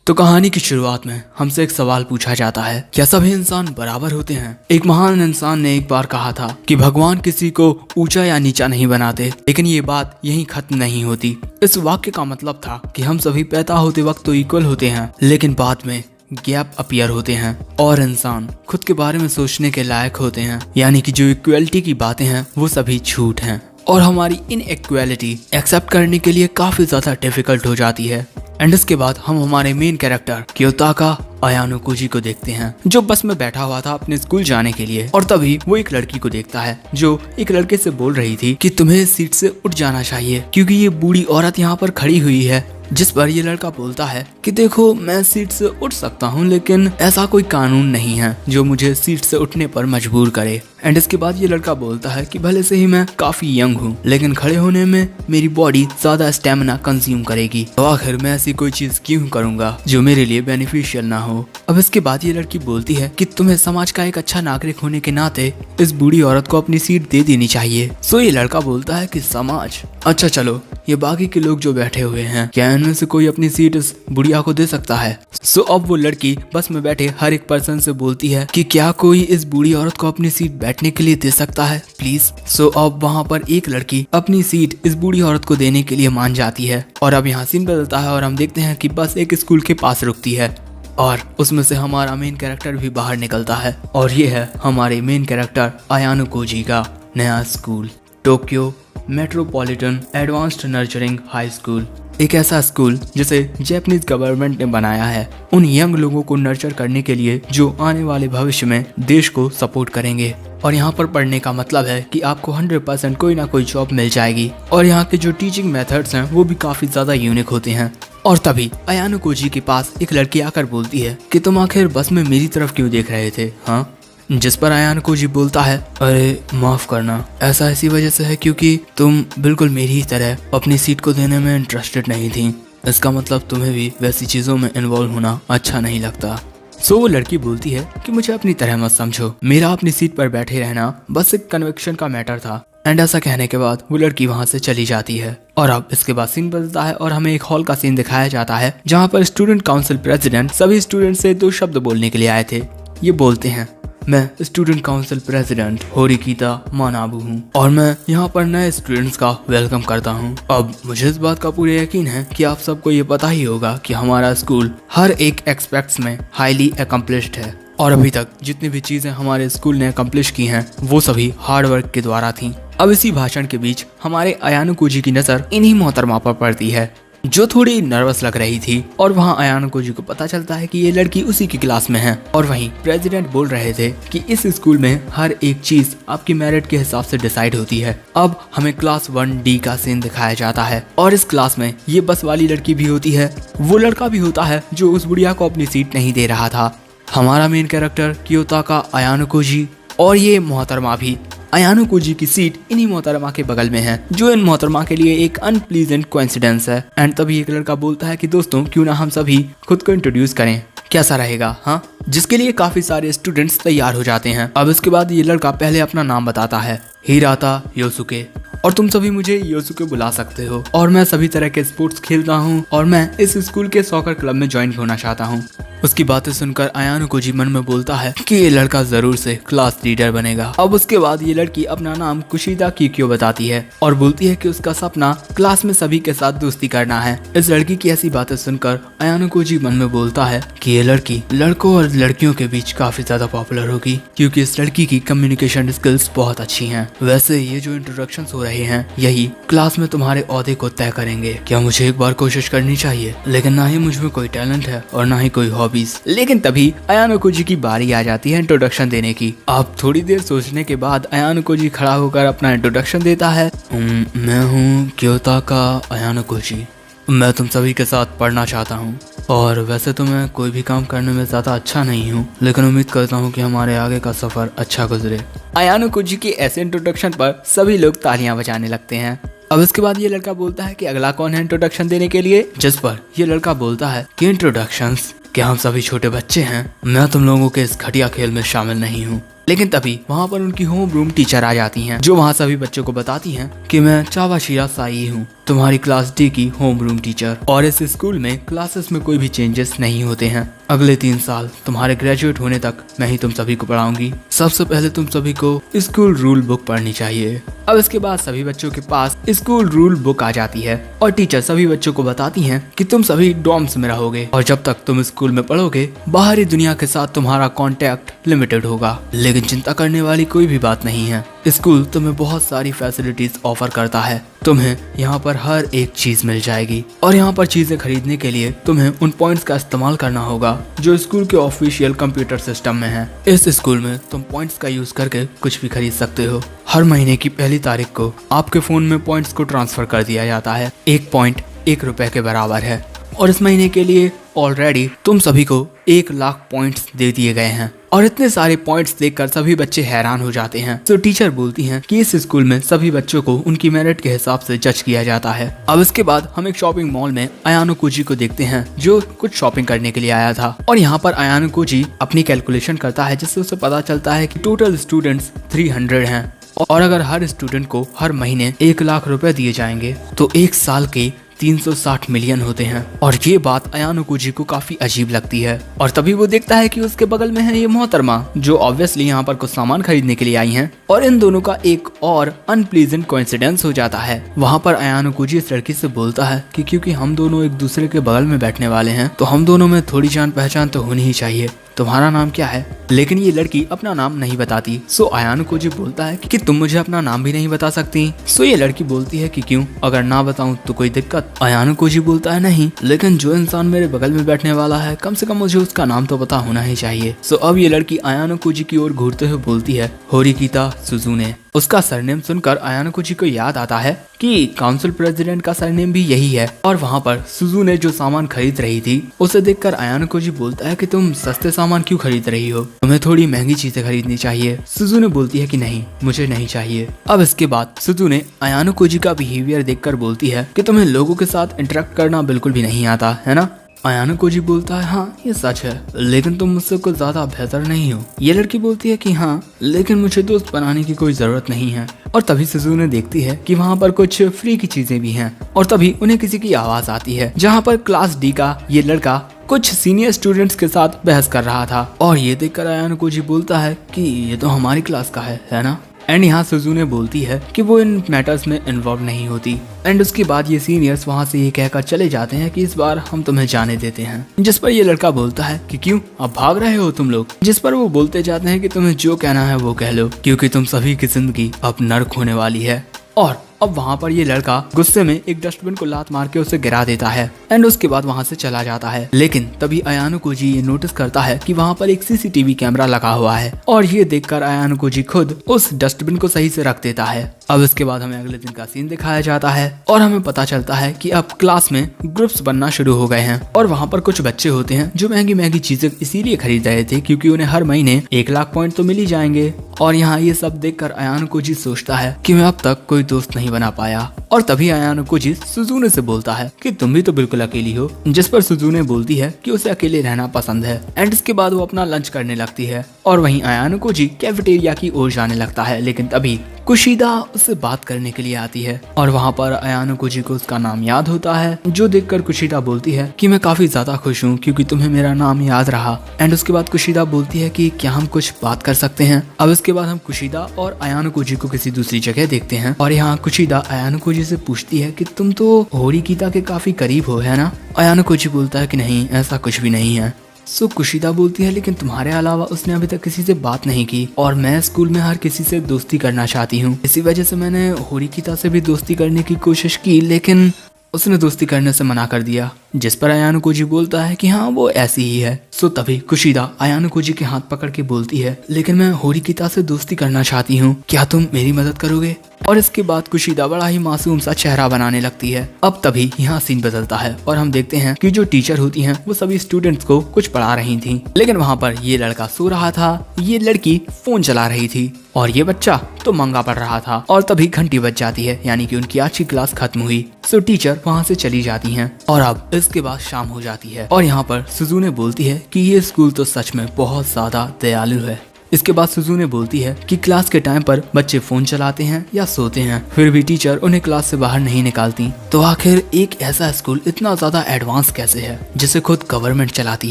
तो कहानी की शुरुआत में हमसे एक सवाल पूछा जाता है, क्या सभी इंसान बराबर होते हैं? एक महान इंसान ने एक बार कहा था कि भगवान किसी को ऊंचा या नीचा नहीं बनाते, लेकिन ये बात यहीं खत्म नहीं होती। इस वाक्य का मतलब था कि हम सभी पैदा होते वक्त तो इक्वल होते हैं, लेकिन बाद में गैप अपीयर होते हैं और इंसान खुद के बारे में सोचने के लायक होते हैं। यानी कि जो इक्वलिटी की बातें हैं वो सभी झूठ हैं और हमारी इनइक्वालिटी एक्सेप्ट करने के लिए काफी ज्यादा डिफिकल्ट हो जाती है। एंड इसके बाद हम हमारे मेन कैरेक्टर क्योताका अयानो कोजी को देखते हैं, जो बस में बैठा हुआ था अपने स्कूल जाने के लिए। और तभी वो एक लड़की को देखता है जो एक लड़के से बोल रही थी कि तुम्हें इस सीट से उठ जाना चाहिए क्योंकि ये बूढ़ी औरत यहाँ पर खड़ी हुई है। जिस पर ये लड़का बोलता है कि देखो, मैं सीट से उठ सकता हूँ, लेकिन ऐसा कोई कानून नहीं है जो मुझे सीट से उठने पर मजबूर करे। एंड इसके बाद ये लड़का बोलता है कि भले से ही मैं काफी यंग हूँ, लेकिन खड़े होने में मेरी बॉडी ज्यादा स्टेमिना कंज्यूम करेगी, तो आखिर मैं ऐसी कोई चीज क्यों करूंगा जो मेरे लिए बेनिफिशियल ना हो। अब इसके बाद ये लड़की बोलती है कि तुम्हें समाज का एक अच्छा नागरिक होने के नाते इस बूढ़ी औरत को अपनी सीट दे देनी चाहिए। सो ये लड़का बोलता है कि समाज, अच्छा चलो, ये बाकी के लोग जो बैठे हुए हैं, क्या इनमें से कोई अपनी सीट इस बुढ़िया को दे सकता है? सो अब वो लड़की बस में बैठे हर एक पर्सन से बोलती है कि क्या कोई इस बूढ़ी औरत को अपनी सीट बैठने के लिए दे सकता है प्लीज। सो अब वहाँ पर एक लड़की अपनी सीट इस बूढ़ी औरत को देने के लिए मान जाती है। और अब यहाँ सीन बदलता है और हम देखते हैं कि बस एक स्कूल के पास रुकती है और उसमें से हमारा मेन कैरेक्टर भी बाहर निकलता है। और ये है हमारे मेन कैरेक्टर अयानो कोजी का नया school, Tokyo metropolitan advanced nurturing high school. एक ऐसा स्कूल जिसे जापानीज गवर्नमेंट ने बनाया है उन यंग लोगों को नर्चर करने के लिए जो आने वाले भविष्य में देश को सपोर्ट करेंगे। और यहाँ पर पढ़ने का मतलब है कि आपको 100% कोई ना कोई जॉब मिल जाएगी। और यहाँ के जो टीचिंग मेथड्स हैं वो भी काफी ज्यादा यूनिक होते हैं। और तभी अयानो कोजी के पास एक लड़की आकर बोलती है कि तुम आखिर बस में मेरी तरफ क्यों देख रहे थे? हाँ। जिस पर अयानो कोजी बोलता है, अरे माफ करना, ऐसा इसी वजह से है क्योंकि तुम बिल्कुल मेरी ही तरह अपनी सीट को देने में इंटरेस्टेड नहीं थी। इसका मतलब तुम्हें भी वैसी चीजों में इन्वॉल्व होना अच्छा नहीं लगता। सो वो लड़की बोलती है कि मुझे अपनी तरह मत समझो, मेरा अपनी सीट पर बैठे रहना बस एक कन्विक्शन का मैटर था। एंड ऐसा कहने के बाद वो लड़की वहाँ से चली जाती है। और अब इसके बाद सीन बदलता है और हमें एक हॉल का सीन दिखाया जाता है जहाँ पर स्टूडेंट काउंसिल प्रेसिडेंट सभी स्टूडेंट से 2 शब्द बोलने के लिए आए थे। ये बोलते हैं, मैं स्टूडेंट काउंसिल प्रेसिडेंट होरिकीता मानाबू हूँ और मैं यहाँ पर नए स्टूडेंट्स का वेलकम करता हूँ। अब मुझे इस बात का पूरा यकीन है कि आप सबको ये पता ही होगा कि हमारा स्कूल हर एक एस्पेक्ट्स में हाईली अकम्प्लिश्ड है और अभी तक जितनी भी चीजें हमारे स्कूल ने अकम्प्लिश की हैं वो सभी हार्ड वर्क के द्वारा थी। अब इसी भाषण के बीच हमारे अयानो कोजी की नजर इन्हीं मोहतरमा पर पड़ती है जो थोड़ी नर्वस लग रही थी। और वहाँ अयानो कोजी को पता चलता है कि ये लड़की उसी की क्लास में है। और वहीं प्रेसिडेंट बोल रहे थे कि इस स्कूल में हर एक चीज आपकी मेरिट के हिसाब से डिसाइड होती है। अब हमें क्लास 1D का सीन दिखाया जाता है और इस क्लास में ये बस वाली लड़की भी होती है, वो लड़का भी होता है जो उस बुढ़िया को अपनी सीट नहीं दे रहा था, हमारा मेन कैरेक्टर क्योताका अयानो कोजी। और ये मोहतरमा भी, अयानो कोजी की सीट इन्हीं मोहतरमा के बगल में है, जो इन मोहतरमा के लिए एक अनप्लीजेंट कोइंसिडेंस है। एंड तभी एक लड़का बोलता है कि दोस्तों, क्यों ना हम सभी खुद को इंट्रोड्यूस करें, कैसा रहेगा? हाँ, जिसके लिए काफी सारे स्टूडेंट्स तैयार हो जाते हैं। अब इसके बाद ये लड़का पहले अपना नाम बताता है, हिराता योसुके, और तुम सभी मुझे योसुके बुला सकते हो। और मैं सभी तरह के स्पोर्ट्स खेलता हूँ और मैं इस स्कूल के सॉकर क्लब में ज्वाइन होना चाहता हूँ। उसकी बातें सुनकर अयानो कोजी मन में बोलता है कि ये लड़का जरूर से क्लास लीडर बनेगा। अब उसके बाद ये लड़की अपना नाम कुशिदा किक्यो बताती है और बोलती है कि उसका सपना क्लास में सभी के साथ दोस्ती करना है। इस लड़की की ऐसी बातें सुनकर अयानो कोजी मन में बोलता है कि ये लड़की लड़कों और लड़कियों के बीच काफी ज्यादा पॉपुलर होगी क्योंकि इस लड़की की कम्युनिकेशन स्किल्स बहुत अच्छी हैं। वैसे ये जो इंट्रोडक्शंस हो रहे हैं यही क्लास में तुम्हारे ओहदे को तय करेंगे। क्या मुझे एक बार कोशिश करनी चाहिए? लेकिन ना ही मुझ में कोई टैलेंट है और ना ही कोई हॉबीज। लेकिन तभी अयानो कोजी की बारी आ जाती है इंट्रोडक्शन देने की। अब थोड़ी देर सोचने के बाद अयानो कोजी खड़ा होकर अपना इंट्रोडक्शन देता है। मैं हूँ क्योताका अयानो कोजी, मैं तुम सभी के साथ पढ़ना चाहता हूँ और वैसे तो मैं कोई भी काम करने में ज्यादा अच्छा नहीं हूँ, लेकिन उम्मीद करता हूँ कि हमारे आगे का सफर अच्छा गुजरे। अयानो कोजी के ऐसे इंट्रोडक्शन पर सभी लोग तालियां बजाने लगते हैं। अब इसके बाद ये लड़का बोलता है कि अगला कौन है इंट्रोडक्शन देने के लिए, जिस पर ये लड़का बोलता है कि इंट्रोडक्शंस, क्या हम सभी छोटे बच्चे हैं? मैं तुम लोगों के इस घटिया खेल में शामिल नहीं हूँ। लेकिन तभी वहाँ पर उनकी होम रूम टीचर आ जाती हैं, जो वहाँ सभी बच्चों को बताती हैं कि मैं चावाशिरा साई हूँ, तुम्हारी क्लास डी की होम रूम टीचर, और इस स्कूल में क्लासेस में कोई भी चेंजेस नहीं होते हैं। अगले 3 साल तुम्हारे ग्रेजुएट होने तक मैं ही तुम सभी को पढ़ाऊंगी। सबसे पहले तुम सभी को स्कूल रूल बुक पढ़नी चाहिए। अब इसके बाद सभी बच्चों के पास स्कूल रूल बुक आ जाती है और टीचर सभी बच्चों को बताती हैं कि तुम सभी डॉर्म्स में रहोगे और जब तक तुम स्कूल में पढ़ोगे बाहरी दुनिया के साथ तुम्हारा कांटेक्ट लिमिटेड होगा। लेकिन चिंता करने वाली कोई भी बात नहीं है, स्कूल तुम्हें बहुत सारी फैसिलिटीज ऑफर करता है। तुम्हें यहाँ पर हर एक चीज मिल जाएगी और यहाँ पर चीजें खरीदने के लिए तुम्हें उन पॉइंट्स का इस्तेमाल करना होगा जो स्कूल के ऑफिशियल कंप्यूटर सिस्टम में है। इस स्कूल में तुम पॉइंट्स का यूज करके कुछ भी खरीद सकते हो। हर महीने की पहली तारीख को आपके फोन में पॉइंट्स को ट्रांसफर कर दिया जाता है। 1 पॉइंट 1 रुपए के बराबर है और इस महीने के लिए ऑलरेडी तुम सभी को 1 लाख पॉइंट्स दे दिए गए हैं। और इतने सारे पॉइंट्स देखकर सभी बच्चे हैरान हो जाते हैं। तो टीचर बोलती हैं कि इस स्कूल में सभी बच्चों को उनकी मेरिट के हिसाब से जज किया जाता है। अब इसके बाद हम एक शॉपिंग मॉल में अयानो कोजी को देखते हैं जो कुछ शॉपिंग करने के लिए आया था और यहाँ पर अयानो कोजी अपनी कैलकुलेशन करता है जिससे उसे पता चलता है कि टोटल स्टूडेंट्स 300 हैं और अगर हर स्टूडेंट को हर महीने 1 लाख रुपए दिए जाएंगे तो 1 साल के 360 मिलियन होते हैं। और ये बात अयानो कोजी को काफी अजीब लगती है और तभी वो देखता है कि उसके बगल में है ये मोहतरमा जो ऑब्वियसली यहाँ पर कुछ सामान खरीदने के लिए आई हैं और इन दोनों का एक और अनप्लीजेंट कोइंसिडेंस हो जाता है। वहाँ पर अयानो कोजी इस लड़की से बोलता है कि क्योंकि हम दोनों एक दूसरे के बगल में बैठने वाले हैं तो हम दोनों में थोड़ी जान पहचान तो होनी ही चाहिए। तुम्हारा नाम क्या है? लेकिन ये लड़की अपना नाम नहीं बताती। सो अयानो कोजी बोलता है कि तुम मुझे अपना नाम भी नहीं बता सकती। सो ये लड़की बोलती है कि क्यों, अगर ना बताऊं तो कोई दिक्कत? अयानो कोजी बोलता है नहीं, लेकिन जो इंसान मेरे बगल में बैठने वाला है कम से कम मुझे उसका नाम तो पता होना ही चाहिए। सो अब ये लड़की अयानो कोजी की ओर घूरते हुए बोलती है होरिकिता सुजुने। उसका सरनेम सुनकर अयानो कोजी को याद आता है कि काउंसिल प्रेसिडेंट का सरनेम भी यही है। और वहाँ पर सुजुने जो सामान खरीद रही थी उसे देखकर अयानो कोजी बोलता है कि तुम सस्ते सामान क्यों खरीद रही हो, तुम्हें थोड़ी महंगी चीजें खरीदनी चाहिए। सुजुने बोलती है कि नहीं, मुझे नहीं चाहिए। अब इसके बाद सुजुने अयानो कोजी का बिहेवियर देखकर बोलती है कि तुम्हें लोगों के साथ इंटरेक्ट करना बिल्कुल भी नहीं आता है ना। अयानो कोजी बोलता है हाँ ये सच है, लेकिन तुम मुझसे कुछ ज्यादा बेहतर नहीं हो। ये लड़की बोलती है कि हाँ, लेकिन मुझे दोस्त बनाने की कोई जरूरत नहीं है। और तभी सुजुने देखती है कि वहाँ पर कुछ फ्री की चीजें भी हैं और तभी उन्हें किसी की आवाज आती है जहाँ पर क्लास डी का ये लड़का कुछ सीनियर स्टूडेंट्स के साथ बहस कर रहा था। और ये देखकर अयानो कोजी बोलता है कि ये तो हमारी क्लास का है ना। एंड यहाँ सुजुने बोलती है कि वो इन मैटर्स में इन्वॉल्व नहीं होती। एंड उसके बाद ये सीनियर्स वहाँ से ये कहकर चले जाते हैं कि इस बार हम तुम्हें जाने देते हैं। जिस पर ये लड़का बोलता है कि क्यों, अब भाग रहे हो तुम लोग? जिस पर वो बोलते जाते हैं कि तुम्हें जो कहना है वो कह लो, क्योंकि तुम सभी की जिंदगी अब नर्क होने वाली है। और अब वहाँ पर ये लड़का गुस्से में एक डस्टबिन को लात मार के उसे गिरा देता है एंड उसके बाद वहाँ से चला जाता है। लेकिन तभी अयानो कोजी ये नोटिस करता है कि वहाँ पर एक सीसीटीवी कैमरा लगा हुआ है और ये देखकर अयानो कोजी खुद उस डस्टबिन को सही से रख देता है। अब इसके बाद हमें अगले दिन का सीन दिखाया जाता है और हमें पता चलता है कि अब क्लास में ग्रुप्स बनना शुरू हो गए हैं और वहाँ पर कुछ बच्चे होते हैं जो महंगी महंगी चीजें इसीलिए खरीद रहे थे क्योंकि उन्हें हर महीने 1 लाख पॉइंट तो मिल ही जाएंगे। और यहाँ ये सब देखकर अयानो कोजी सोचता है कि मैं अब तक कोई दोस्त नहीं बना पाया। और तभी अयानो कोजी सुजुने से बोलता है कि तुम भी तो बिल्कुल अकेली हो, जिस पर सुजुने बोलती है कि उसे अकेले रहना पसंद है। एंड इसके बाद वो अपना लंच करने लगती है और वहीं अयानो कोजी कैफेटेरिया की ओर जाने लगता है। लेकिन तभी कुशिदा उससे बात करने के लिए आती है और वहाँ पर अयानो कोजी को उसका नाम याद होता है, जो देखकर कुशिदा बोलती है कि मैं काफी ज्यादा खुश हूँ क्योंकि तुम्हें मेरा नाम याद रहा। एंड उसके बाद कुशिदा बोलती है कि क्या हम कुछ बात कर सकते हैं। अब इसके बाद हम कुशिदा और अयानो कोजी को किसी दूसरी जगह देखते हैं और यहाँ कुशिदा अयानो कोजी से पूछती है कि तुम तो होरिकिता के काफी करीब हो, है ना? अयानो कोजी बोलता है कि नहीं, ऐसा कुछ भी नहीं है। सो कुशिदा बोलती है लेकिन तुम्हारे अलावा उसने अभी तक किसी से बात नहीं की और मैं स्कूल में हर किसी से दोस्ती करना चाहती हूँ, इसी वजह से मैंने होरिकिता से भी दोस्ती करने की कोशिश की लेकिन उसने दोस्ती करने से मना कर दिया। जिस पर अयानो कोजी बोलता है कि हाँ वो ऐसी ही है। सो तभी कुशिदा अयानो कोजी के हाथ पकड़ के बोलती है लेकिन मैं होरिकिता से दोस्ती करना चाहती हूँ, क्या तुम मेरी मदद करोगे? और इसके बाद कुशिदा बड़ा ही मासूम सा चेहरा बनाने लगती है। अब तभी यहाँ सीन बदलता है और हम देखते हैं कि जो टीचर होती हैं वो सभी स्टूडेंट्स को कुछ पढ़ा रही थी, लेकिन वहाँ पर ये लड़का सो रहा था, ये लड़की फोन चला रही थी और ये बच्चा तो मंगा पढ़ रहा था। और तभी घंटी बज जाती है, यानी कि उनकी आज की क्लास खत्म हुई। सो टीचर वहाँ से चली जाती हैं और अब इसके बाद शाम हो जाती है और यहाँ पर सुजुने बोलती है कि ये स्कूल तो सच में बहुत ज्यादा दयालु है। इसके बाद सुजुने बोलती है कि क्लास के टाइम पर बच्चे फोन चलाते हैं या सोते हैं, फिर भी टीचर उन्हें क्लास से बाहर नहीं निकालती। तो आखिर एक ऐसा स्कूल इतना ज्यादा एडवांस कैसे है जिसे खुद गवर्नमेंट चलाती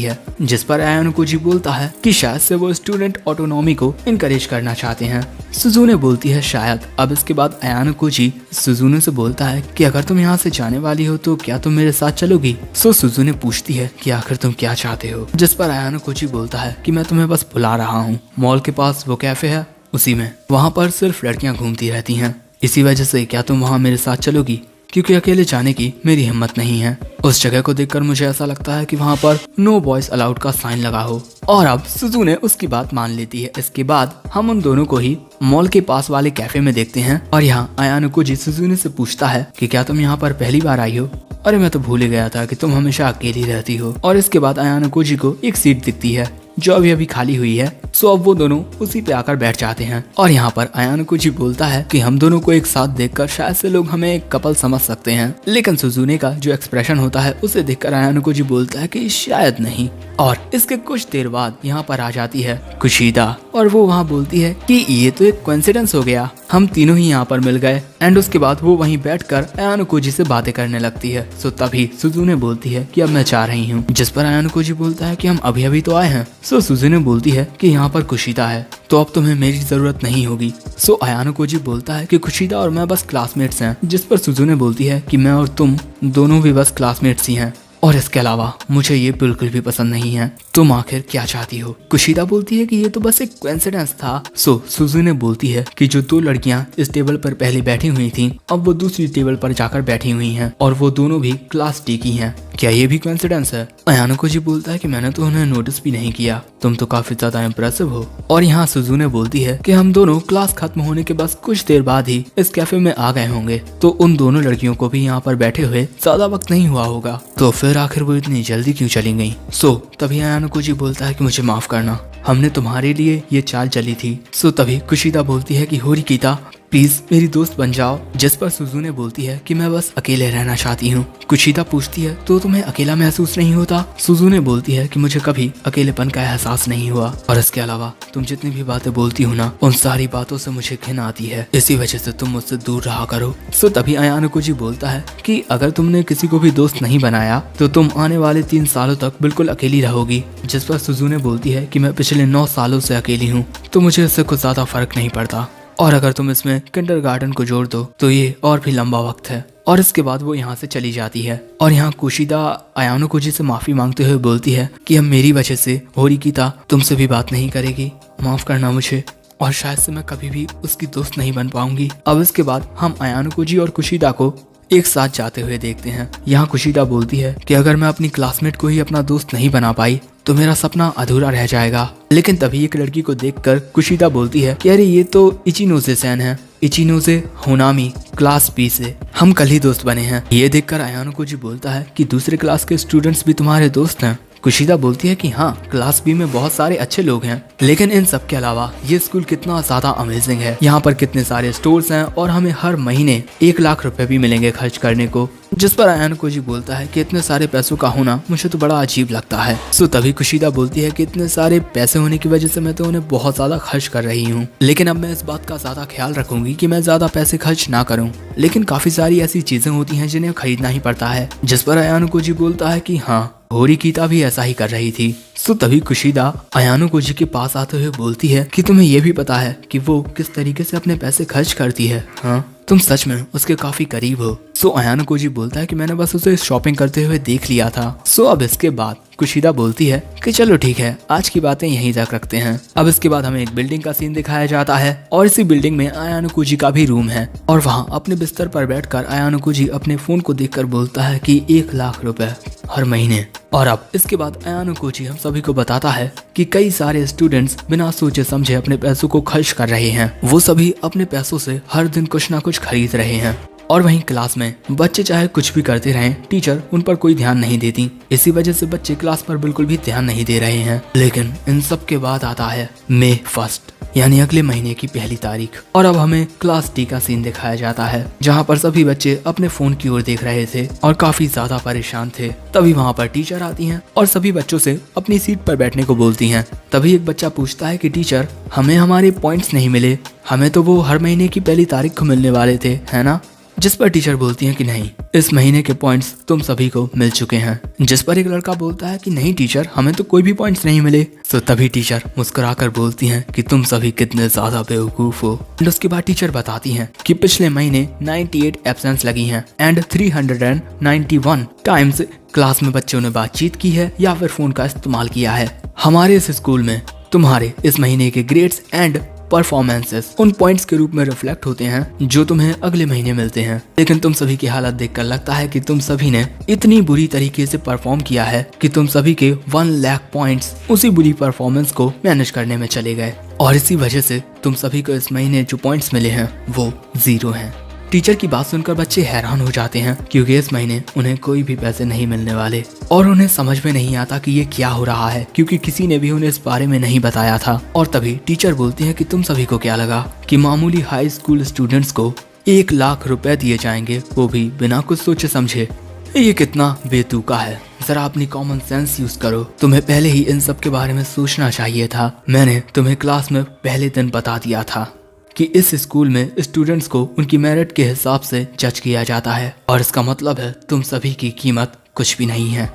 है? जिस पर आयानो कोजी बोलता है कि शायद से वो स्टूडेंट ऑटोनॉमी को इनकरेज करना चाहते हैं। सुजुने बोलती है शायद। अब इसके बाद आयानो कोजी सुजुने से बोलता है कि अगर तुम यहाँ से जाने वाली हो तो क्या तुम मेरे साथ चलोगी? सो सुजुने पूछती है कि आखिर तुम क्या चाहते हो? जिस पर आयानो कोजी बोलता है कि मैं तुम्हें बस बुला रहा हूँ, मॉल के पास वो कैफे है उसी में, वहाँ पर सिर्फ लड़कियाँ घूमती रहती हैं, इसी वजह से क्या तुम वहाँ मेरे साथ चलोगी? क्योंकि अकेले जाने की मेरी हिम्मत नहीं है। उस जगह को देखकर मुझे ऐसा लगता है कि वहाँ पर नो बॉयज अलाउड का साइन लगा हो। और अब सुजुने उसकी बात मान लेती है। इसके बाद हम उन दोनों को ही मॉल के पास वाले कैफे में देखते हैं और यहाँ आयानो कोजी सुजुने से पूछता है कि क्या तुम यहाँ पर पहली बार आई हो? अरे मैं तो भूल ही गया था कि तुम हमेशा अकेली रहती हो। और इसके बाद आयानो कोजी को एक सीट दिखती है जो अभी अभी खाली हुई है। सो अब वो दोनों उसी पे आकर बैठ जाते हैं और यहाँ पर आयानो कोजी बोलता है कि हम दोनों को एक साथ देखकर शायद से लोग हमें एक कपल समझ सकते हैं, लेकिन सुजुने का जो एक्सप्रेशन होता है उसे देखकर आयानो कोजी बोलता है कि शायद नहीं। और इसके कुछ देर बाद यहाँ पर आ जाती है कुशिदा और वो वहाँ बोलती है कि ये तो एक कोइंसिडेंस हो गया, हम तीनों ही यहाँ पर मिल गए। एंड उसके बाद वो वहीं बैठकर आयानो कोजी से बातें करने लगती है। सो तभी सुजुने बोलती है कि अब मैं जा रही हूँ, जिस पर आयानो कोजी बोलता है कि हम अभी अभी तो आए हैं। सो सुजुने बोलती है कि यहाँ पर कुशिदा है तो अब तुम्हें मेरी जरूरत नहीं होगी। सो आयानो कोजी बोलता है कि कुशिदा और मैं बस क्लासमेट्स हैं, जिस पर सुजुने बोलती है कि मैं और तुम दोनों भी बस क्लासमेट्स ही हैं और इसके अलावा मुझे ये बिल्कुल भी पसंद नहीं है, तुम आखिर क्या चाहती हो? कुशिदा बोलती है कि ये तो बस एक कोइंसिडेंस था। सो सुजुने बोलती है कि जो दो लड़कियां इस टेबल पर पहले बैठी हुई थीं, अब वो दूसरी टेबल पर जाकर बैठी हुई हैं और वो दोनों भी क्लास डी की हैं, क्या ये भी कोइंसिडेंस है? आयानो कोजी बोलता है कि मैंने तो उन्हें नोटिस भी नहीं किया, तुम तो काफी ज्यादा इम्प्रेसिव हो। और यहाँ सुजुने बोलती है कि हम दोनों क्लास खत्म होने के बस कुछ देर बाद ही इस कैफे में आ गए होंगे, तो उन दोनों लड़कियों को भी यहाँ पर बैठे हुए ज्यादा वक्त नहीं हुआ होगा, तो फिर आखिर वो इतनी जल्दी क्यों चली गई? सो तभी आयानो कोजी बोलता है कि मुझे माफ करना, हमने तुम्हारे लिए ये चाल चली थी। सो तभी कुशिदा बोलती है कि होरिकीता प्लीज मेरी दोस्त बन जाओ, जिस पर सुजुने बोलती है कि मैं बस अकेले रहना चाहती हूँ। कुशिदा पूछती है तो तुम्हें अकेला महसूस नहीं होता? सुजुने बोलती है कि मुझे कभी अकेलेपन का एहसास नहीं हुआ और इसके अलावा तुम जितनी भी बातें बोलती हो ना, उन सारी बातों से मुझे घिन आती है, इसी वजह से तुम मुझसे दूर रहा करो। सो तभी आयानो कोजी बोलता है कि अगर तुमने किसी को भी दोस्त नहीं बनाया तो तुम आने वाले 3 सालों तक बिल्कुल अकेली रहोगी। जिस पर सुजुने बोलती है कि मैं पिछले 9 सालों से अकेली हूँ, तो मुझे इससे कुछ ज्यादा फर्क नहीं पड़ता, और अगर तुम इसमें किंडरगार्टन को जोड़ दो तो ये और भी लंबा वक्त है। और इसके बाद वो यहाँ से चली जाती है और यहाँ कुशिदा आयानो कोजी से माफी मांगते हुए बोलती है कि अब मेरी वजह से होरिकीता तुमसे भी बात नहीं करेगी, माफ करना मुझे, और शायद से मैं कभी भी उसकी दोस्त नहीं बन पाऊंगी। अब इसके बाद हम आयानो कोजी और कुशिदा को एक साथ जाते हुए देखते हैं। यहाँ कुशिदा बोलती है कि अगर मैं अपनी क्लासमेट को ही अपना दोस्त नहीं बना पाई तो मेरा सपना अधूरा रह जाएगा। लेकिन तभी एक लड़की को देखकर कुशिदा बोलती है कि अरे ये तो इचिनोजे सैन है, इचिनोजे होनामी क्लास बी से, हम कल ही दोस्त बने हैं। ये देखकर आयानो कोजी बोलता है कि दूसरे क्लास के स्टूडेंट्स भी तुम्हारे दोस्त हैं? कुशिदा बोलती है कि हाँ, क्लास बी में बहुत सारे अच्छे लोग हैं, लेकिन इन सब के अलावा ये स्कूल कितना ज्यादा अमेजिंग है, यहाँ पर कितने सारे स्टोर्स हैं और हमें हर महीने 1 लाख रुपए भी मिलेंगे खर्च करने को। जिस पर आयानो कोजी बोलता है कि इतने सारे पैसों का होना मुझे तो बड़ा अजीब लगता है। सो तभी कुशिदा बोलती है कि इतने सारे पैसे होने की वजह से मैं तो उन्हें बहुत ज्यादा खर्च कर रही हूँ, लेकिन अब मैं इस बात का ज्यादा ख्याल रखूंगी कि मैं ज्यादा पैसे खर्च ना करूँ, लेकिन काफी सारी ऐसी चीजें होती हैं जिन्हें खरीदना ही पड़ता है। जिस पर आयानो कोजी बोलता है कि हाँ, होरिकीता भी ऐसा ही कर रही थी। सो तभी कुशिदा आयानो कोजी के पास आते हुए बोलती है कि तुम्हें ये भी पता है कि वो किस तरीके से अपने पैसे खर्च करती है? हाँ, तुम सच में उसके काफी करीब हो। सो आयानो कोजी बोलता है कि मैंने बस उसे शॉपिंग करते हुए देख लिया था। सो अब इसके बाद कुशिदा बोलती है कि चलो ठीक है, आज की बातें यहीं तक रखते हैं। अब इसके बाद हमें एक बिल्डिंग का सीन दिखाया जाता है और इसी बिल्डिंग में आयानो कोजी का भी रूम है और वहाँ अपने बिस्तर पर बैठकर आयानो कोजी अपने फोन को देखकर बोलता है कि 1 लाख रुपए हर महीने। और अब इसके बाद आयानो कोजी हम सभी को बताता है कि कई सारे स्टूडेंट्स बिना सोचे समझे अपने पैसों को खर्च कर रहे हैं। वो सभी अपने पैसों से हर दिन कुछ ना कुछ खरीद रहे हैं और वहीं क्लास में बच्चे चाहे कुछ भी करते रहें, टीचर उन पर कोई ध्यान नहीं देती। इसी वजह से बच्चे क्लास पर बिल्कुल भी ध्यान नहीं दे रहे हैं। लेकिन इन सब के बाद आता है May 1st, यानी अगले महीने की पहली तारीख। और अब हमें क्लास डी का सीन दिखाया जाता है, जहाँ पर सभी बच्चे अपने फोन की ओर देख रहे थे और काफी ज्यादा परेशान थे। तभी वहाँ पर टीचर आती हैं और सभी बच्चों से अपनी सीट पर बैठने को बोलती हैं। तभी एक बच्चा पूछता है कि टीचर, हमें हमारे पॉइंट्स नहीं मिले, हमें तो वो हर महीने की पहली तारीख को मिलने वाले थे, है ना? जिस पर टीचर बोलती हैं कि नहीं, इस महीने के पॉइंट्स तुम सभी को मिल चुके हैं। जिस पर एक लड़का बोलता है कि नहीं टीचर, हमें तो कोई भी पॉइंट्स नहीं मिले। तो तभी टीचर मुस्कुराकर बोलती हैं कि तुम सभी कितने ज्यादा बेवकूफ हो। एंड उसके बाद टीचर बताती हैं कि पिछले महीने 98 एब्सेंस लगी हैं एंड 391 टाइम्स क्लास में बच्चों ने बातचीत की है या फिर फोन का इस्तेमाल किया है। हमारे इस स्कूल में तुम्हारे इस महीने के ग्रेड्स एंड परफॉर्मेंसेस उन पॉइंट्स के रूप में रिफ्लेक्ट होते हैं जो तुम्हें अगले महीने मिलते हैं। लेकिन तुम सभी की हालत देखकर लगता है कि तुम सभी ने इतनी बुरी तरीके से परफॉर्म किया है कि तुम सभी के 1 लाख पॉइंट्स उसी बुरी परफॉर्मेंस को मैनेज करने में चले गए और इसी वजह से तुम सभी को इस महीने जो पॉइंट्स मिले हैं वो 0 हैं। टीचर की बात सुनकर बच्चे हैरान हो जाते हैं क्योंकि इस महीने उन्हें कोई भी पैसे नहीं मिलने वाले और उन्हें समझ में नहीं आता कि ये क्या हो रहा है, क्योंकि किसी ने भी उन्हें इस बारे में नहीं बताया था। और तभी टीचर बोलती है कि तुम सभी को क्या लगा कि मामूली हाई स्कूल स्टूडेंट्स को 1 लाख रुपए दिए जाएंगे, वो भी बिना कुछ सोचे समझे? ये कितना बेतुका है। जरा अपनी कॉमन सेंस यूज करो। तुम्हें पहले ही इन सब के बारे में सोचना चाहिए था। मैंने तुम्हें क्लास में पहले दिन बता दिया था कि इस स्कूल में स्टूडेंट्स को उनकी मेरिट के हिसाब से जज किया जाता है और इसका मतलब है तुम सभी की कीमत कुछ भी नहीं है,